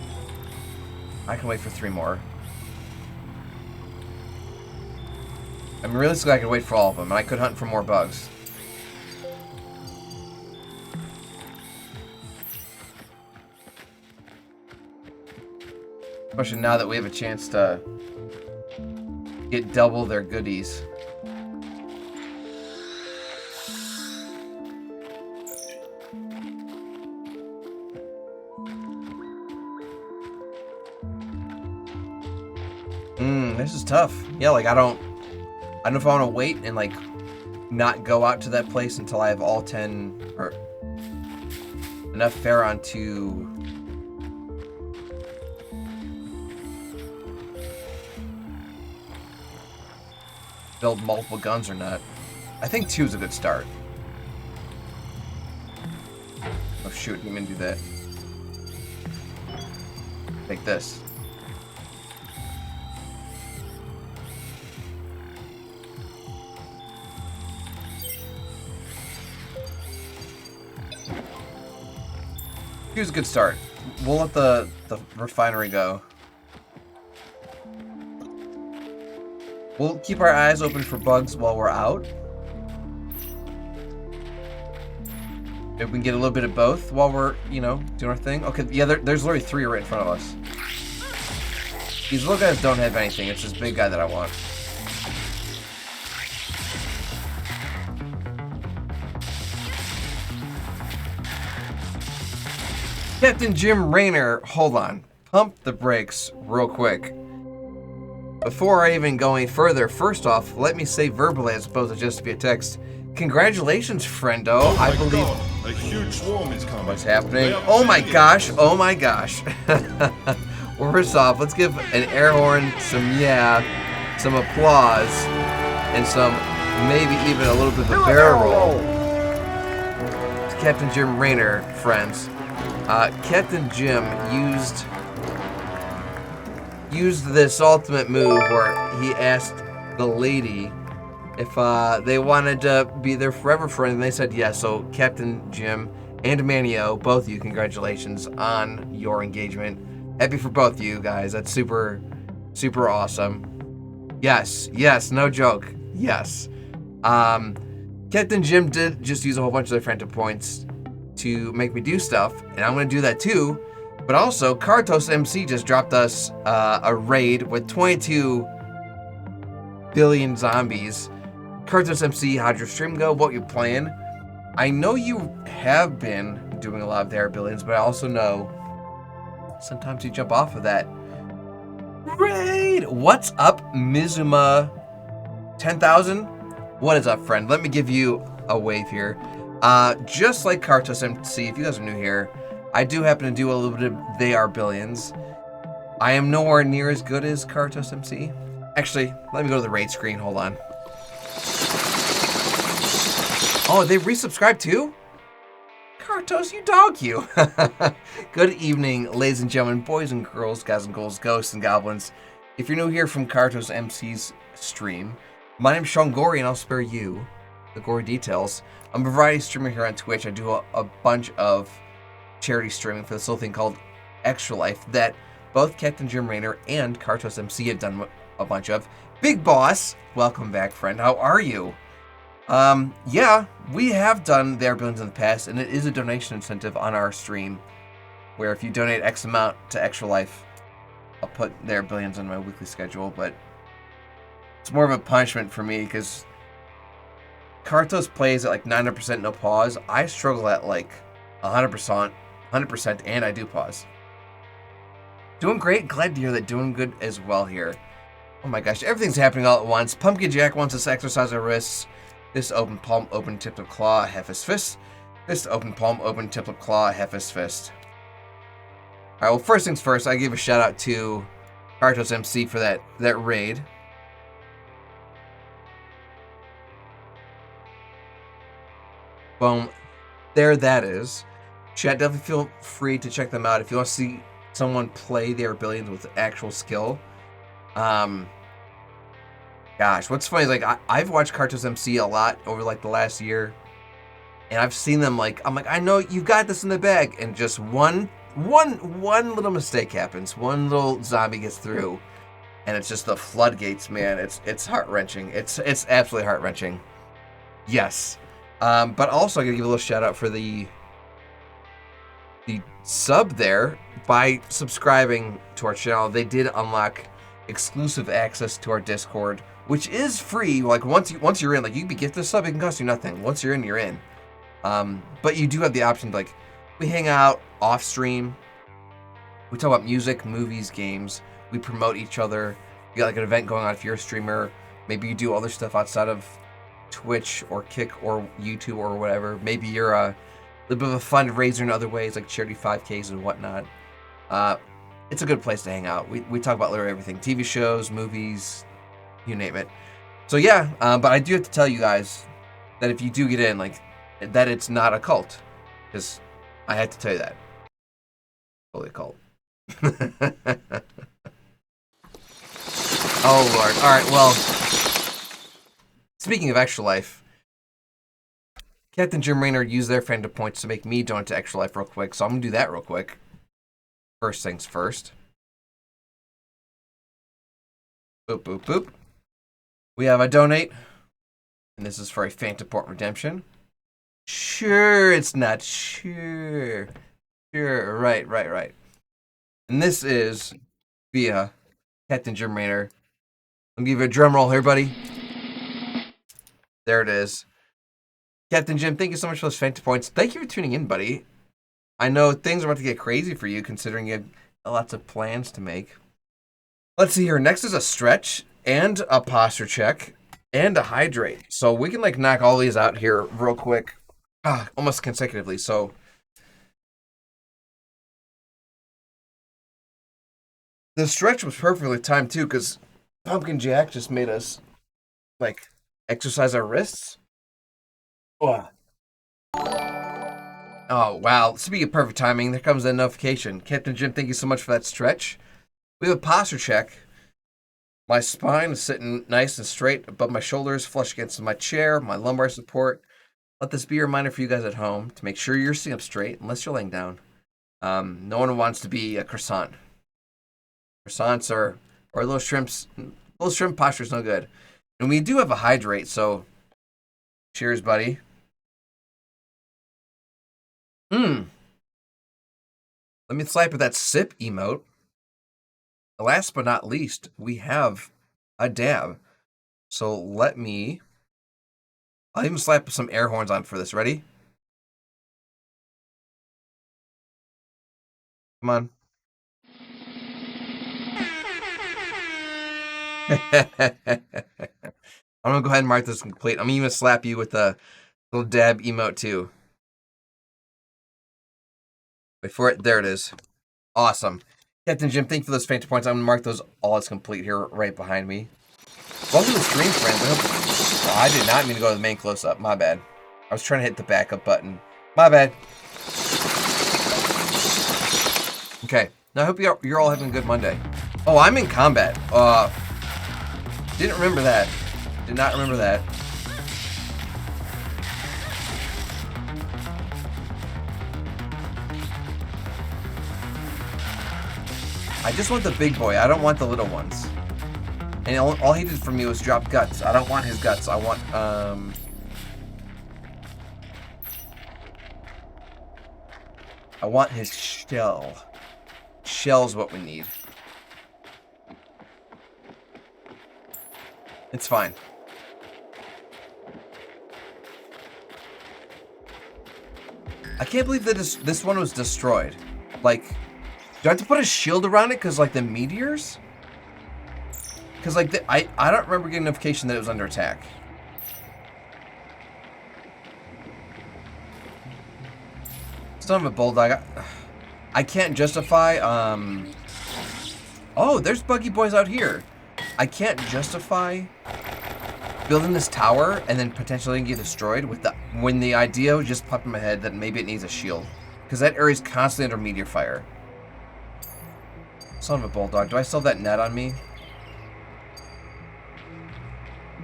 Speaker 12: I can wait for 3 more. I mean, realistically, I could wait for all of them, and I could hunt for more bugs. Especially now that we have a chance to get double their goodies. This is tough. Yeah, like I don't know if I want to wait and like not go out to that place until I have all 10 or enough Pharaon to build multiple guns or not. I think 2 is a good start. Oh shoot, didn't even do that. Take this. Here's a good start. We'll let the refinery go. We'll keep our eyes open for bugs while we're out. If we can get a little bit of both while we're, you know, doing our thing. Okay, yeah, there's literally 3 right in front of us. These little guys don't have anything. It's this big guy that I want. Captain Jim Raynor, hold on. Pump the brakes real quick. Before I even go any further, first off, let me say verbally as opposed to just via text, congratulations, friendo.
Speaker 8: Oh
Speaker 12: I believe...
Speaker 8: God, a huge swarm is coming.
Speaker 12: What's happening? Oh my gosh, oh my gosh. Well, first off, let's give an air horn, some applause, and some maybe even a little bit of a barrel roll. To Captain Jim Raynor, friends. Captain Jim used this ultimate move where he asked the lady if they wanted to be their forever friend, and they said yes. So Captain Jim and Manio, both of you, congratulations on your engagement. Happy for both of you guys. That's super, super awesome. Yes, no joke. Yes. Captain Jim did just use a whole bunch of their friendship points to make me do stuff, and I'm going to do that too. But also, Kartos MC just dropped us a raid with 22 billion zombies. Kartos MC, how'd your stream go? What you playing? I know you have been doing a lot of the Air Billions, but I also know sometimes you jump off of that raid. What's up, Mizuma 10,000? What is up, friend? Let me give you a wave here. Just like Kartos MC, if you guys are new here, I do happen to do a little bit of They Are Billions. I am nowhere near as good as Kartos MC. Actually, let me go to the raid screen. Hold on. Oh, they resubscribed too? Kartos, you dog, you. Good evening, ladies and gentlemen, boys and girls, guys and ghouls, ghosts and goblins. If you're new here from Kartos MC's stream, my name's Sean Gorey, and I'll spare you the Gory Details. I'm a variety streamer here on Twitch. I do a bunch of charity streaming for this little thing called Extra Life that both Captain Jim Raynor and Kartos MC have done a bunch of. Big Boss, welcome back, friend. How are you? Yeah, we have done their billions in the past, and it is a donation incentive on our stream, where if you donate X amount to Extra Life, I'll put their billions on my weekly schedule, but it's more of a punishment for me, because Kartos plays at like 90% no pause. I struggle at like 100%, and I do pause. Doing great. Glad to hear that. Doing good as well here. Oh my gosh, everything's happening all at once. Pumpkin Jack wants us to exercise our wrists. This open palm, open tip of claw, half his fist. This open palm, open tip of claw, half his fist. Alright, well, first things first, I give a shout out to Kartos MC for that raid. Boom. There that is. Chat, definitely feel free to check them out if you want to see someone play their billions with actual skill. Gosh, what's funny is like I've watched Kartos MC a lot over like the last year, and I've seen them I'm like, I know you've got this in the bag, and just one little mistake happens, one little zombie gets through, and it's just the floodgates, man. It's heart-wrenching. It's absolutely heart-wrenching. Yes. But also I gotta give a little shout out for the sub there. By subscribing to our channel, they did unlock exclusive access to our Discord, which is free. Like once you're in, like you can be gifted a sub, it can cost you nothing. Once you're in, you're in. But you do have the option to, like, we hang out off stream. We talk about music, movies, games. We promote each other. You got like an event going on if you're a streamer. Maybe you do other stuff outside of Twitch or Kick or YouTube or whatever. Maybe you're a little bit of a fundraiser in other ways, like charity 5Ks and whatnot. It's a good place to hang out. We talk about literally everything. TV shows, movies, you name it. So yeah, but I do have to tell you guys that if you do get in, like, that it's not a cult. Because I had to tell you that. Totally a cult. Oh Lord. Alright, well, speaking of Extra Life, Captain Jim Raynor used their Phantom points to make me donate to Extra Life real quick, so I'm going to do that real quick. First things first. Boop, boop, boop. We have a donate, and this is for a Phantom Port redemption. Sure, it's not. Sure. Right. And this is via Captain Jim Raynor. I'll give you a drum roll here, buddy. There it is. Captain Jim, thank you so much for those Phantom points. Thank you for tuning in, buddy. I know things are about to get crazy for you, considering you have lots of plans to make. Let's see here. Next is a stretch and a posture check and a hydrate. So we can like knock all these out here real quick, almost consecutively. So the stretch was perfectly timed too, because Pumpkin Jack just made us like exercise our wrists. Oh, wow. Speaking of perfect timing, there comes that notification. Captain Jim, thank you so much for that stretch. We have a posture check. My spine is sitting nice and straight above my shoulders, flush against my chair, my lumbar support. Let this be a reminder for you guys at home to make sure you're sitting up straight, unless you're laying down. No one wants to be a croissant. Croissants or little shrimps. Little shrimp posture is no good. And we do have a hydrate, so cheers, buddy. Let me slap with that sip emote. Last but not least, we have a dab. So I'll even slap some air horns on for this. Ready? Come on. I'm gonna go ahead and mark this complete. I'm even slap you with the little dab emote too. Wait for it. There it is. Awesome. Captain Jim, thank you for those Phantom points. I'm going to mark those all as complete here right behind me. Welcome to the stream, friends. I did not mean to go to the main close-up. My bad. I was trying to hit the backup button. My bad. Okay. Now, I hope you're all having a good Monday. Oh, I'm in combat. Didn't remember that. Did not remember that. I just want the big boy. I don't want the little ones. And all he did for me was drop guts. I don't want his guts. I want, I want his shell. Shell's what we need. It's fine. I can't believe that this one was destroyed. Like, do I have to put a shield around it because, like, the meteors? Because, like, I don't remember getting notification that it was under attack. Son of a bulldog. I can't justify, Oh, there's buggy boys out here. I can't justify building this tower and then potentially get destroyed when the idea just popped in my head that maybe it needs a shield. Because that area's constantly under meteor fire. Son of a bulldog. Do I still have that net on me?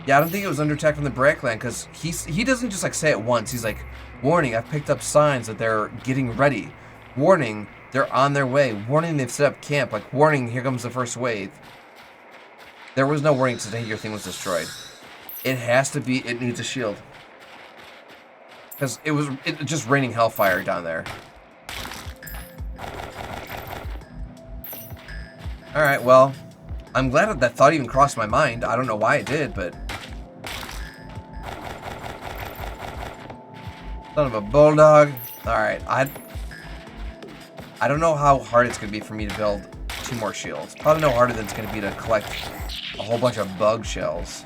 Speaker 12: Yeah, I don't think it was under attack from the Brackland, because he doesn't just like say it once. He's like, warning, I've picked up signs that they're getting ready. Warning, they're on their way. Warning, they've set up camp. Like, warning, here comes the first wave. There was no warning today your thing was destroyed. It has to be, it needs a shield. Because it was just raining hellfire down there. Alright, well, I'm glad that thought even crossed my mind. I don't know why it did, but... Son of a bulldog. Alright, I don't know how hard it's going to be for me to build 2 more shields. Probably no harder than it's going to be to collect a whole bunch of bug shells.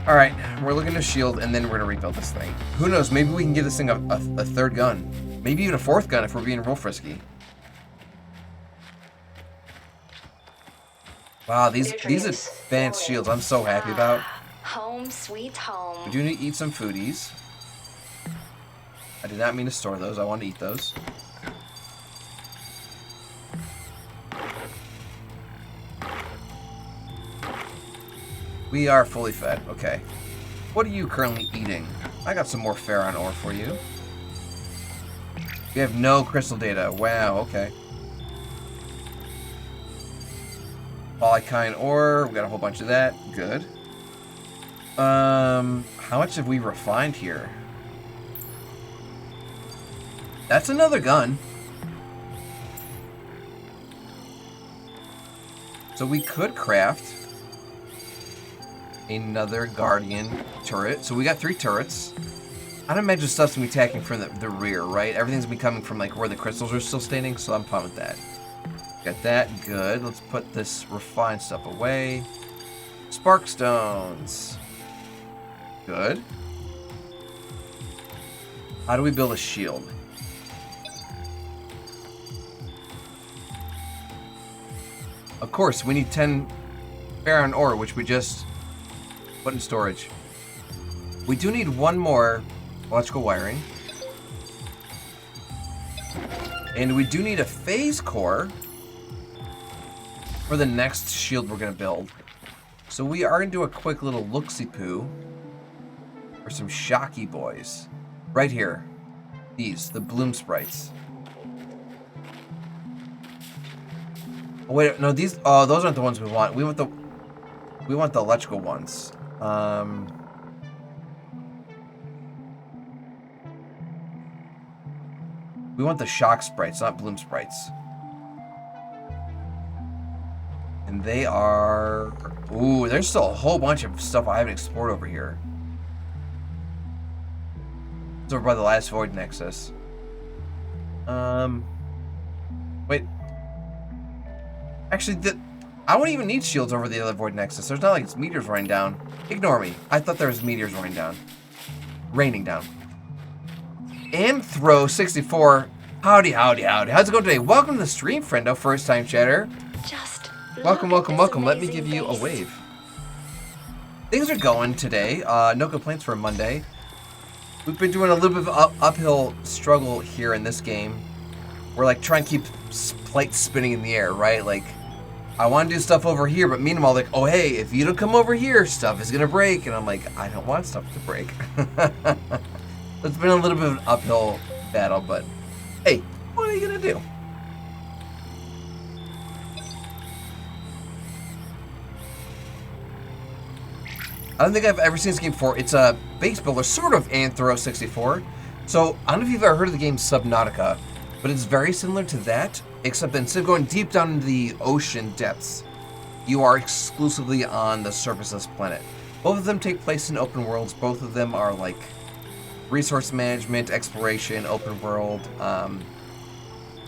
Speaker 12: Alright, we're looking to shield, and then we're going to rebuild this thing. Who knows, maybe we can give this thing a 3rd gun. Maybe even a 4th gun if we're being real frisky. Wow, these advanced shields I'm so happy about.
Speaker 5: Home sweet home.
Speaker 12: We do need to eat some foodies. I did not mean to store those, I want to eat those. We are fully fed. Okay. What are you currently eating? I got some more Ferron ore for you. We have no crystal data. Wow, okay. Polychine ore. We got a whole bunch of that. Good. How much have we refined here? That's another gun. So we could craft another Guardian turret. So we got 3 turrets. I'd imagine stuff's gonna be attacking from the rear, right? Everything's gonna be coming from like where the crystals are still standing, so I'm fine with that. Got that, good. Let's put this refined stuff away. Spark stones. Good. How do we build a shield? Of course, we need 10 Ferron ore, which we just put in storage. We do need 1 more electrical wiring. And we do need a phase core for the next shield we're going to build. So we are going to do a quick little look-see-poo for some Shocky boys. Right here. These, the bloom sprites. Oh, wait, no, these, oh, those aren't the ones we want. We want the electrical ones. We want the shock sprites, not bloom sprites. And they are... Ooh, there's still a whole bunch of stuff I haven't explored over here. It's over by the last Void Nexus. Wait. Actually, I wouldn't even need shields over the other Void Nexus. There's not like it's meteors raining down. Ignore me. I thought there was meteors raining down. Raining down. Amthro64. Howdy, howdy, howdy. How's it going today? Welcome to the stream, friendo. First time chatter.
Speaker 5: Just
Speaker 12: welcome. Let me give you a wave. Things are going today. No complaints for a Monday. We've been doing a little bit of uphill struggle here in this game. we're like trying to keep plates spinning in the air, right? Like, I want to do stuff over here, but meanwhile, like, oh hey, if you don't come over here, stuff is gonna break, and I'm like, I don't want stuff to break. It's been a little bit of an uphill battle, but hey, what are you gonna do? I don't think I've ever seen this game before. It's a base builder, sort of Anthro 64. So, I don't know if you've ever heard of the game Subnautica, but it's very similar to that, except that instead of going deep down into the ocean depths, you are exclusively on the surface of this planet. Both of them take place in open worlds. Both of them are like resource management, exploration, open world.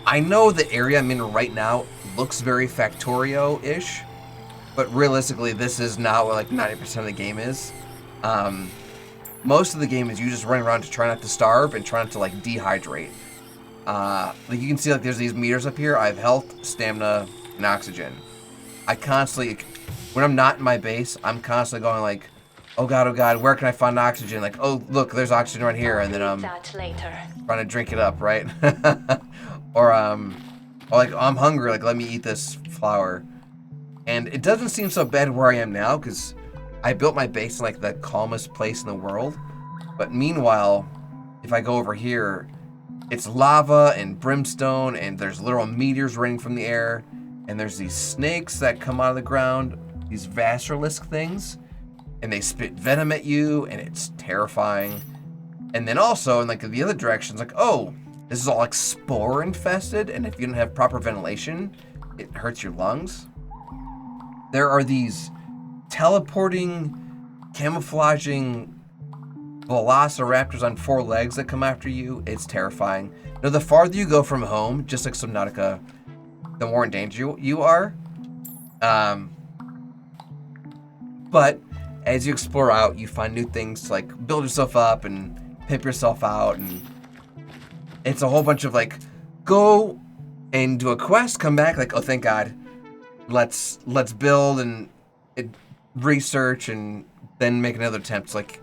Speaker 12: I know the area I'm in right now looks very Factorio-ish, but realistically, this is not what like 90% of the game is. Most of the game is you just running around to try not to starve and try not to like dehydrate. Like you can see, like there's these meters up here. I have health, stamina, and oxygen. I constantly, when I'm not in my base, I'm constantly going like, oh god, where can I find oxygen? Like, oh look, there's oxygen right here, and then trying to drink it up, right? or like I'm hungry, like let me eat this flower. And it doesn't seem so bad where I am now, because I built my base in like the calmest place in the world. But meanwhile, if I go over here, it's lava and brimstone, and there's literal meteors raining from the air, and there's these snakes that come out of the ground, these Vassilisk things, and they spit venom at you, and it's terrifying. And then also, in like the other directions, like, oh, this is all like spore infested, and if you don't have proper ventilation, it hurts your lungs. There are these teleporting, camouflaging velociraptors on 4 legs that come after you. It's terrifying. Now, the farther you go from home, just like Subnautica, the more in danger you are. But as you explore out, you find new things to like build yourself up and pimp yourself out, and it's a whole bunch of like, go and do a quest, come back, like, oh thank God, let's build and research and then make another attempt. It's like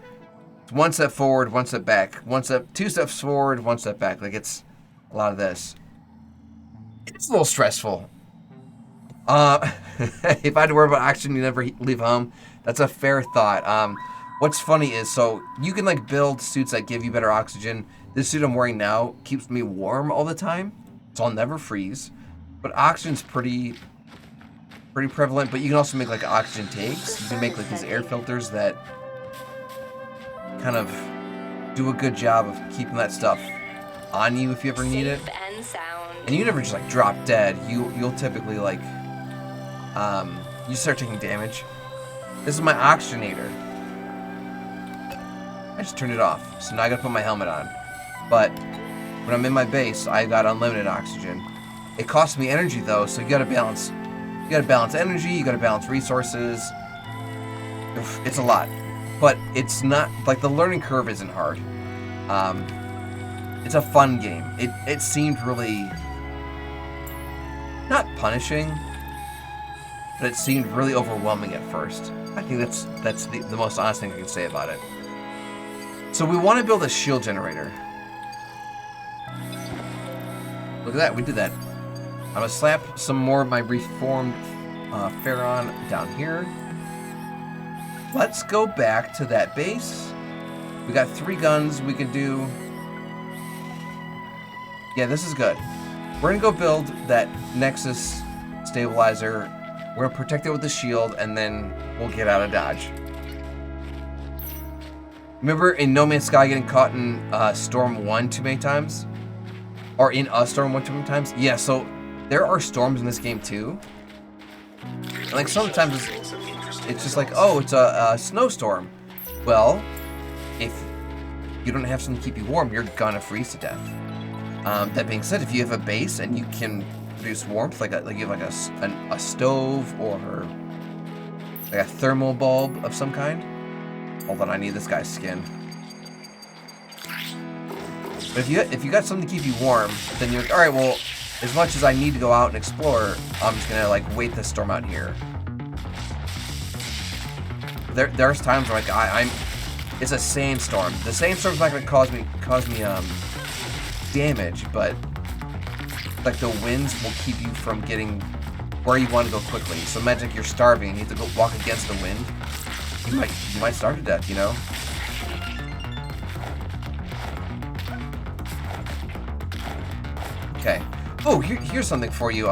Speaker 12: 1 step forward, 1 step back, 2 steps forward, 1 step back. Like it's a lot of this. It's a little stressful. If I had to worry about oxygen, you never leave home. That's a fair thought. What's funny is, so you can like build suits that give you better oxygen. This suit I'm wearing now keeps me warm all the time, so I'll never freeze. But oxygen's pretty prevalent. But you can also make like oxygen tanks. You can make like these air filters that kind of do a good job of keeping that stuff on you if you ever need it. And you never just like drop dead. You'll typically like you start taking damage. This is my oxygenator. I just turned it off, so now I gotta put my helmet on. But when I'm in my base, I got unlimited oxygen. It costs me energy though, so you gotta balance. You gotta balance energy. You gotta balance resources. It's a lot, but it's not like the learning curve isn't hard. It's a fun game. It seemed really not punishing, but it seemed really overwhelming at first. I think that's the most honest thing I can say about it. So we want to build a shield generator. Look at that, we did that. I'm gonna slap some more of my reformed Pharaon down here. Let's go back to that base. We got 3 guns we can do. Yeah, this is good. We're gonna go build that Nexus stabilizer. We're gonna protect it with the shield, and then we'll get out of Dodge. Remember in No Man's Sky getting caught in Storm 1 too many times? Or in a Storm 1 too many times? Yeah, so there are storms in this game too. And like sometimes it's just like, oh, it's a snowstorm. Well, if you don't have something to keep you warm, you're gonna freeze to death. That being said, if you have a base and you can produce warmth, like you have like a stove or like a thermal bulb of some kind. Hold on, I need this guy's skin. But if you got something to keep you warm, then you're like, all right, well, as much as I need to go out and explore, I'm just gonna like wait this storm out here. There's times where like it's a sandstorm. The sandstorm's not gonna cause me damage, but like the winds will keep you from getting where you want to go quickly. So imagine you're starving and you have to go walk against the wind. You might starve to death, you know? Okay. Oh, here's something for you,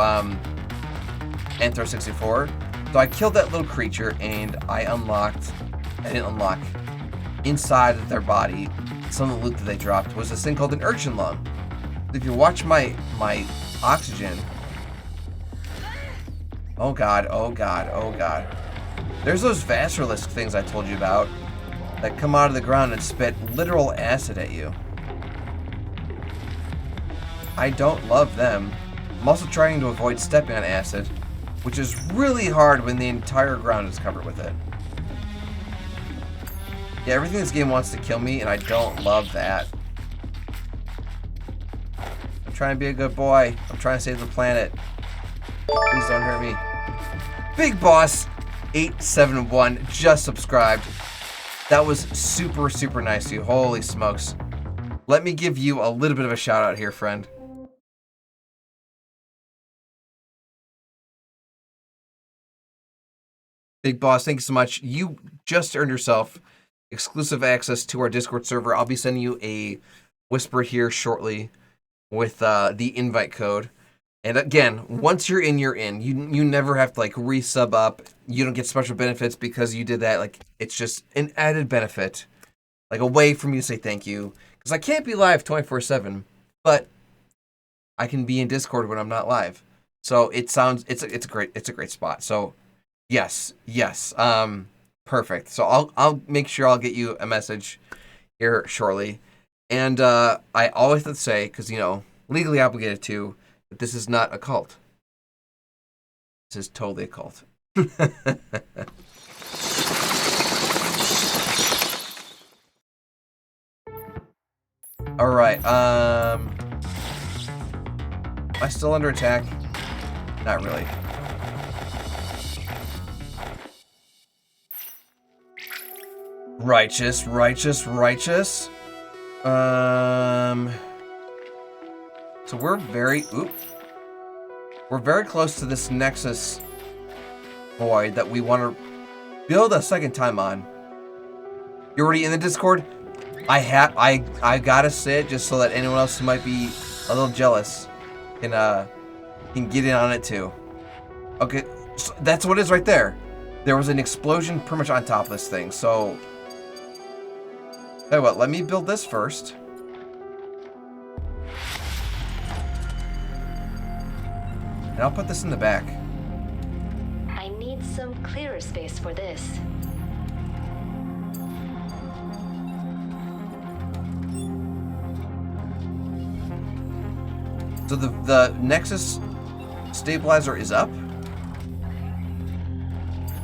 Speaker 12: Anthro64. So I killed that little creature and I didn't unlock, inside of their body, some of the loot that they dropped was this thing called an urchin lung. If you watch my oxygen, oh god, oh god, oh god. There's those Vassalisk things I told you about that come out of the ground and spit literal acid at you. I don't love them. I'm also trying to avoid stepping on acid, which is really hard when the entire ground is covered with it. Yeah, everything in this game wants to kill me, and I don't love that. I'm trying to be a good boy. I'm trying to save the planet. Please don't hurt me. Big Boss 871 just subscribed. That was super, super nice of you. Holy smokes. Let me give you a little bit of a shout out here, friend. Big Boss, thank you so much. You just earned yourself exclusive access to our Discord server. I'll be sending you a whisper here shortly with the invite code. And again, once you're in, you're in. You never have to like resub up. You don't get special benefits because you did that. Like, it's just an added benefit, like a way for me to say thank you. Because I can't be live 24/7, but I can be in Discord when I'm not live. So it's a great spot. So yes, perfect. So I'll make sure I'll get you a message here shortly. And I always have to say, because legally obligated to, that this is not a cult. This is totally a cult. All right. Am I still under attack? Not really. Righteous. So we're very close to this Nexus void that we want to build a second time on. You already in the Discord? I gotta say it just so that anyone else who might be a little jealous can get in on it too. Okay, so that's what it is right there. There was an explosion pretty much on top of this thing, so tell you what, let me build this first. And I'll put this in the back.
Speaker 5: I need some clearer space for this.
Speaker 12: So the Nexus stabilizer is up.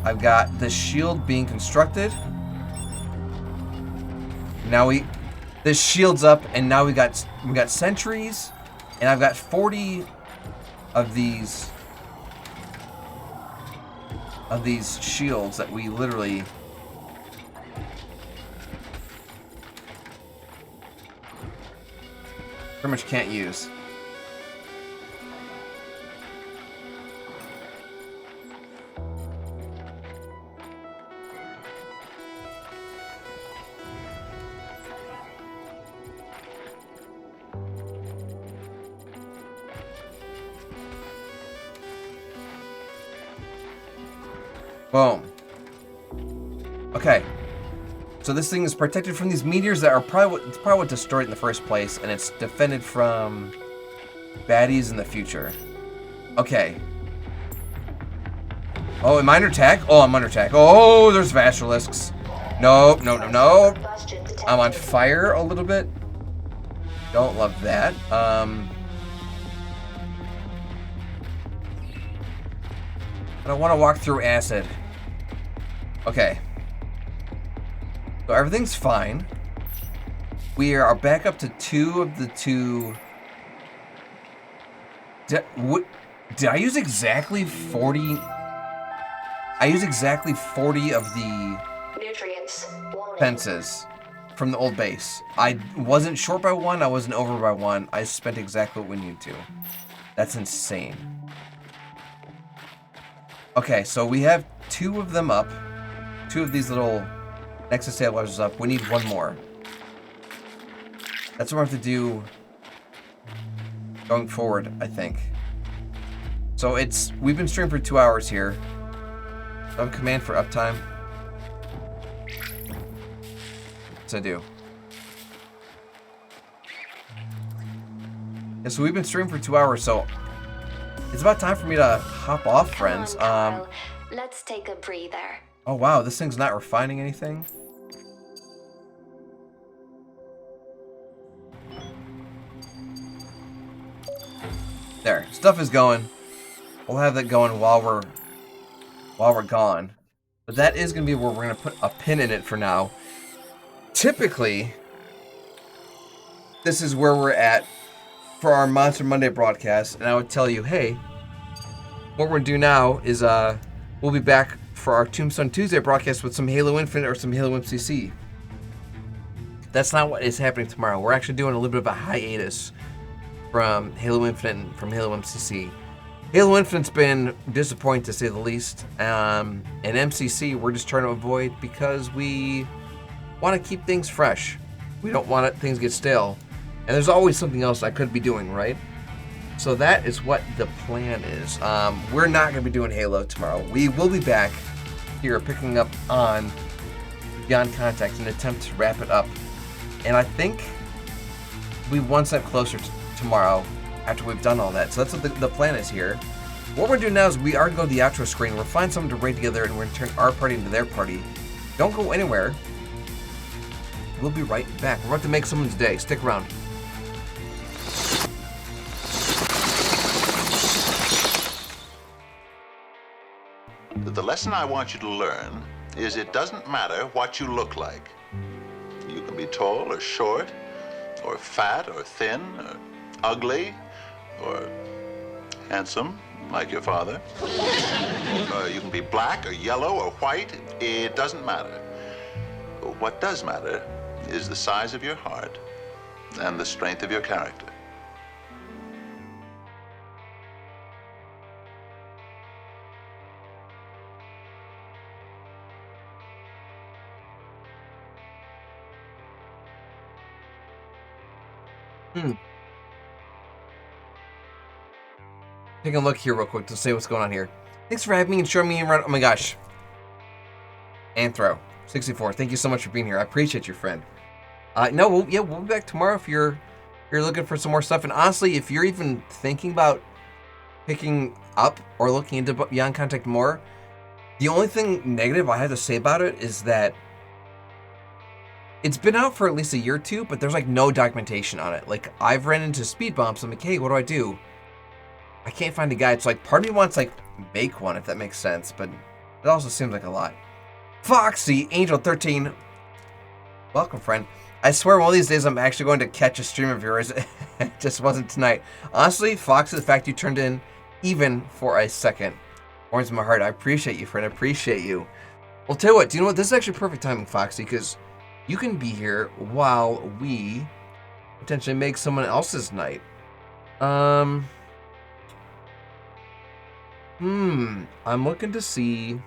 Speaker 12: I've got the shield being constructed. Now the shield's up, and now we got sentries, and I've got 40 of these shields that we literally pretty much can't use. Boom. Okay. So this thing is protected from these meteors that are probably what destroyed it in the first place, and it's defended from baddies in the future. Okay. Oh, am I under attack? Oh, I'm under attack. Oh, there's Vassalisks. Nope. I'm on fire a little bit. Don't love that. I don't want to walk through acid. Okay. So everything's fine. We are back up to 2 of the 2. Did I use exactly 40? I used exactly 40 of the
Speaker 5: Nutrients.
Speaker 12: fences from the old base. I wasn't short by 1. I wasn't over by 1. I spent exactly what we needed to. That's insane. Okay, so we have 2 of them up. 2 of these little Nexus stabilizers up. We need 1 more. That's what we have to do going forward, I think. So we've been streaming for 2 hours here. Do I have command for uptime? Yes, I do. Yeah, so we've been streaming for 2 hours, so it's about time for me to hop off, friends.
Speaker 5: Come on, Kyle. Let's take a breather.
Speaker 12: Oh wow, this thing's not refining anything. There, stuff is going. We'll have that going while we're gone. But that is gonna be where we're gonna put a pin in it for now. Typically, this is where we're at for our Monster Monday broadcast, and I would tell you, hey, what we're gonna do now is we'll be back for our Tombstone Tuesday broadcast with some Halo Infinite or some Halo MCC. That's not what is happening tomorrow. We're actually doing a little bit of a hiatus from Halo Infinite and from Halo MCC. Halo Infinite's been disappointing to say the least, and MCC we're just trying to avoid because we want to keep things fresh. We don't want things to get stale. And there's always something else I could be doing, right? So that is what the plan is. We're not going to be doing Halo tomorrow. We will be back here picking up on Beyond Contact in an attempt to wrap it up. And I think we'll be one step closer to tomorrow after we've done all that. So that's what the plan is here. What we're doing now is we are going to go to the outro screen. We'll find someone to raid together and we're going to turn our party into their party. Don't go anywhere. We'll be right back. We're about to make someone's day. Stick around.
Speaker 14: The lesson I want you to learn is it doesn't matter what you look like. You can be tall or short, or fat or thin, or ugly, or handsome, like your father. You can be black or yellow or white. It doesn't matter. What does matter is the size of your heart and the strength of your character.
Speaker 12: Take a look here real quick to see what's going on here. Thanks for having me and showing me around. Oh my gosh. Anthro64, thank you so much for being here. I appreciate you, friend. We'll be back tomorrow if you're looking for some more stuff. And honestly, if you're even thinking about picking up or looking into Beyond Contact more, the only thing negative I have to say about it is that it's been out for at least a year or two, but there's like no documentation on it. Like I've ran into speed bumps. I'm like, hey, what do I do? I can't find a guide. So like part of me wants like make one if that makes sense, but it also seems like a lot. Foxy Angel 13, welcome, friend. I swear one of these days I'm actually going to catch a stream of yours. It just wasn't tonight. Honestly, Foxy, the fact you turned in even for a second warms my heart. I appreciate you, friend. I appreciate you. Well, tell you what. Do you know what? This is actually perfect timing, Foxy, because you can be here while we potentially make someone else's night. I'm looking to see.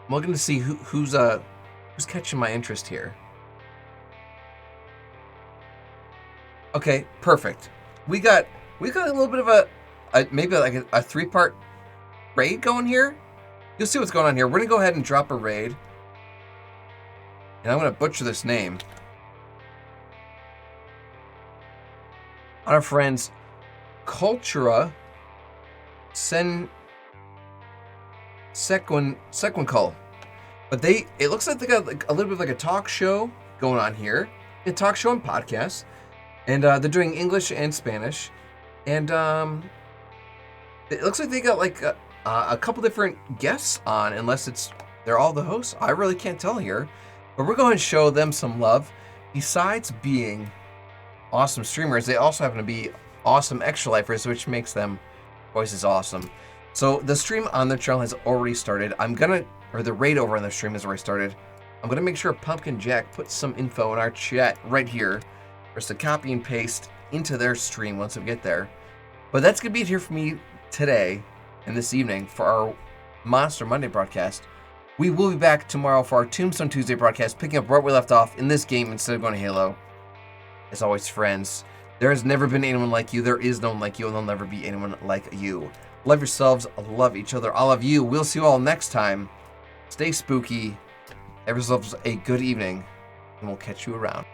Speaker 12: I'm looking to see who's catching my interest here. Okay, perfect. We got a little bit of a maybe like a 3-part raid going here. You'll see what's going on here. We're gonna go ahead and drop a raid, and I'm gonna butcher this name. On our friends Cultura Sequincal. But it looks like they got like a little bit of like a talk show going on here. A talk show and podcast. And they're doing English and Spanish. And it looks like they got like a couple different guests on, unless they're all the hosts. I really can't tell here. But we're going to show them some love. Besides being awesome streamers, they also happen to be awesome extra lifers, which makes them twice as awesome. So the stream on their channel has already started. The raid over on their stream has already started. I'm gonna make sure Pumpkin Jack puts some info in our chat right here. for us to copy and paste into their stream once we get there. But that's going to be it here for me today and this evening for our Monster Monday broadcast. We will be back tomorrow for our Tombstone Tuesday broadcast, picking up right where we left off in this game instead of going to Halo. As always, friends, there has never been anyone like you, there is no one like you, and there'll never be anyone like you. Love yourselves, love each other, I love you. We'll see you all next time. Stay spooky, have yourselves a good evening, and we'll catch you around.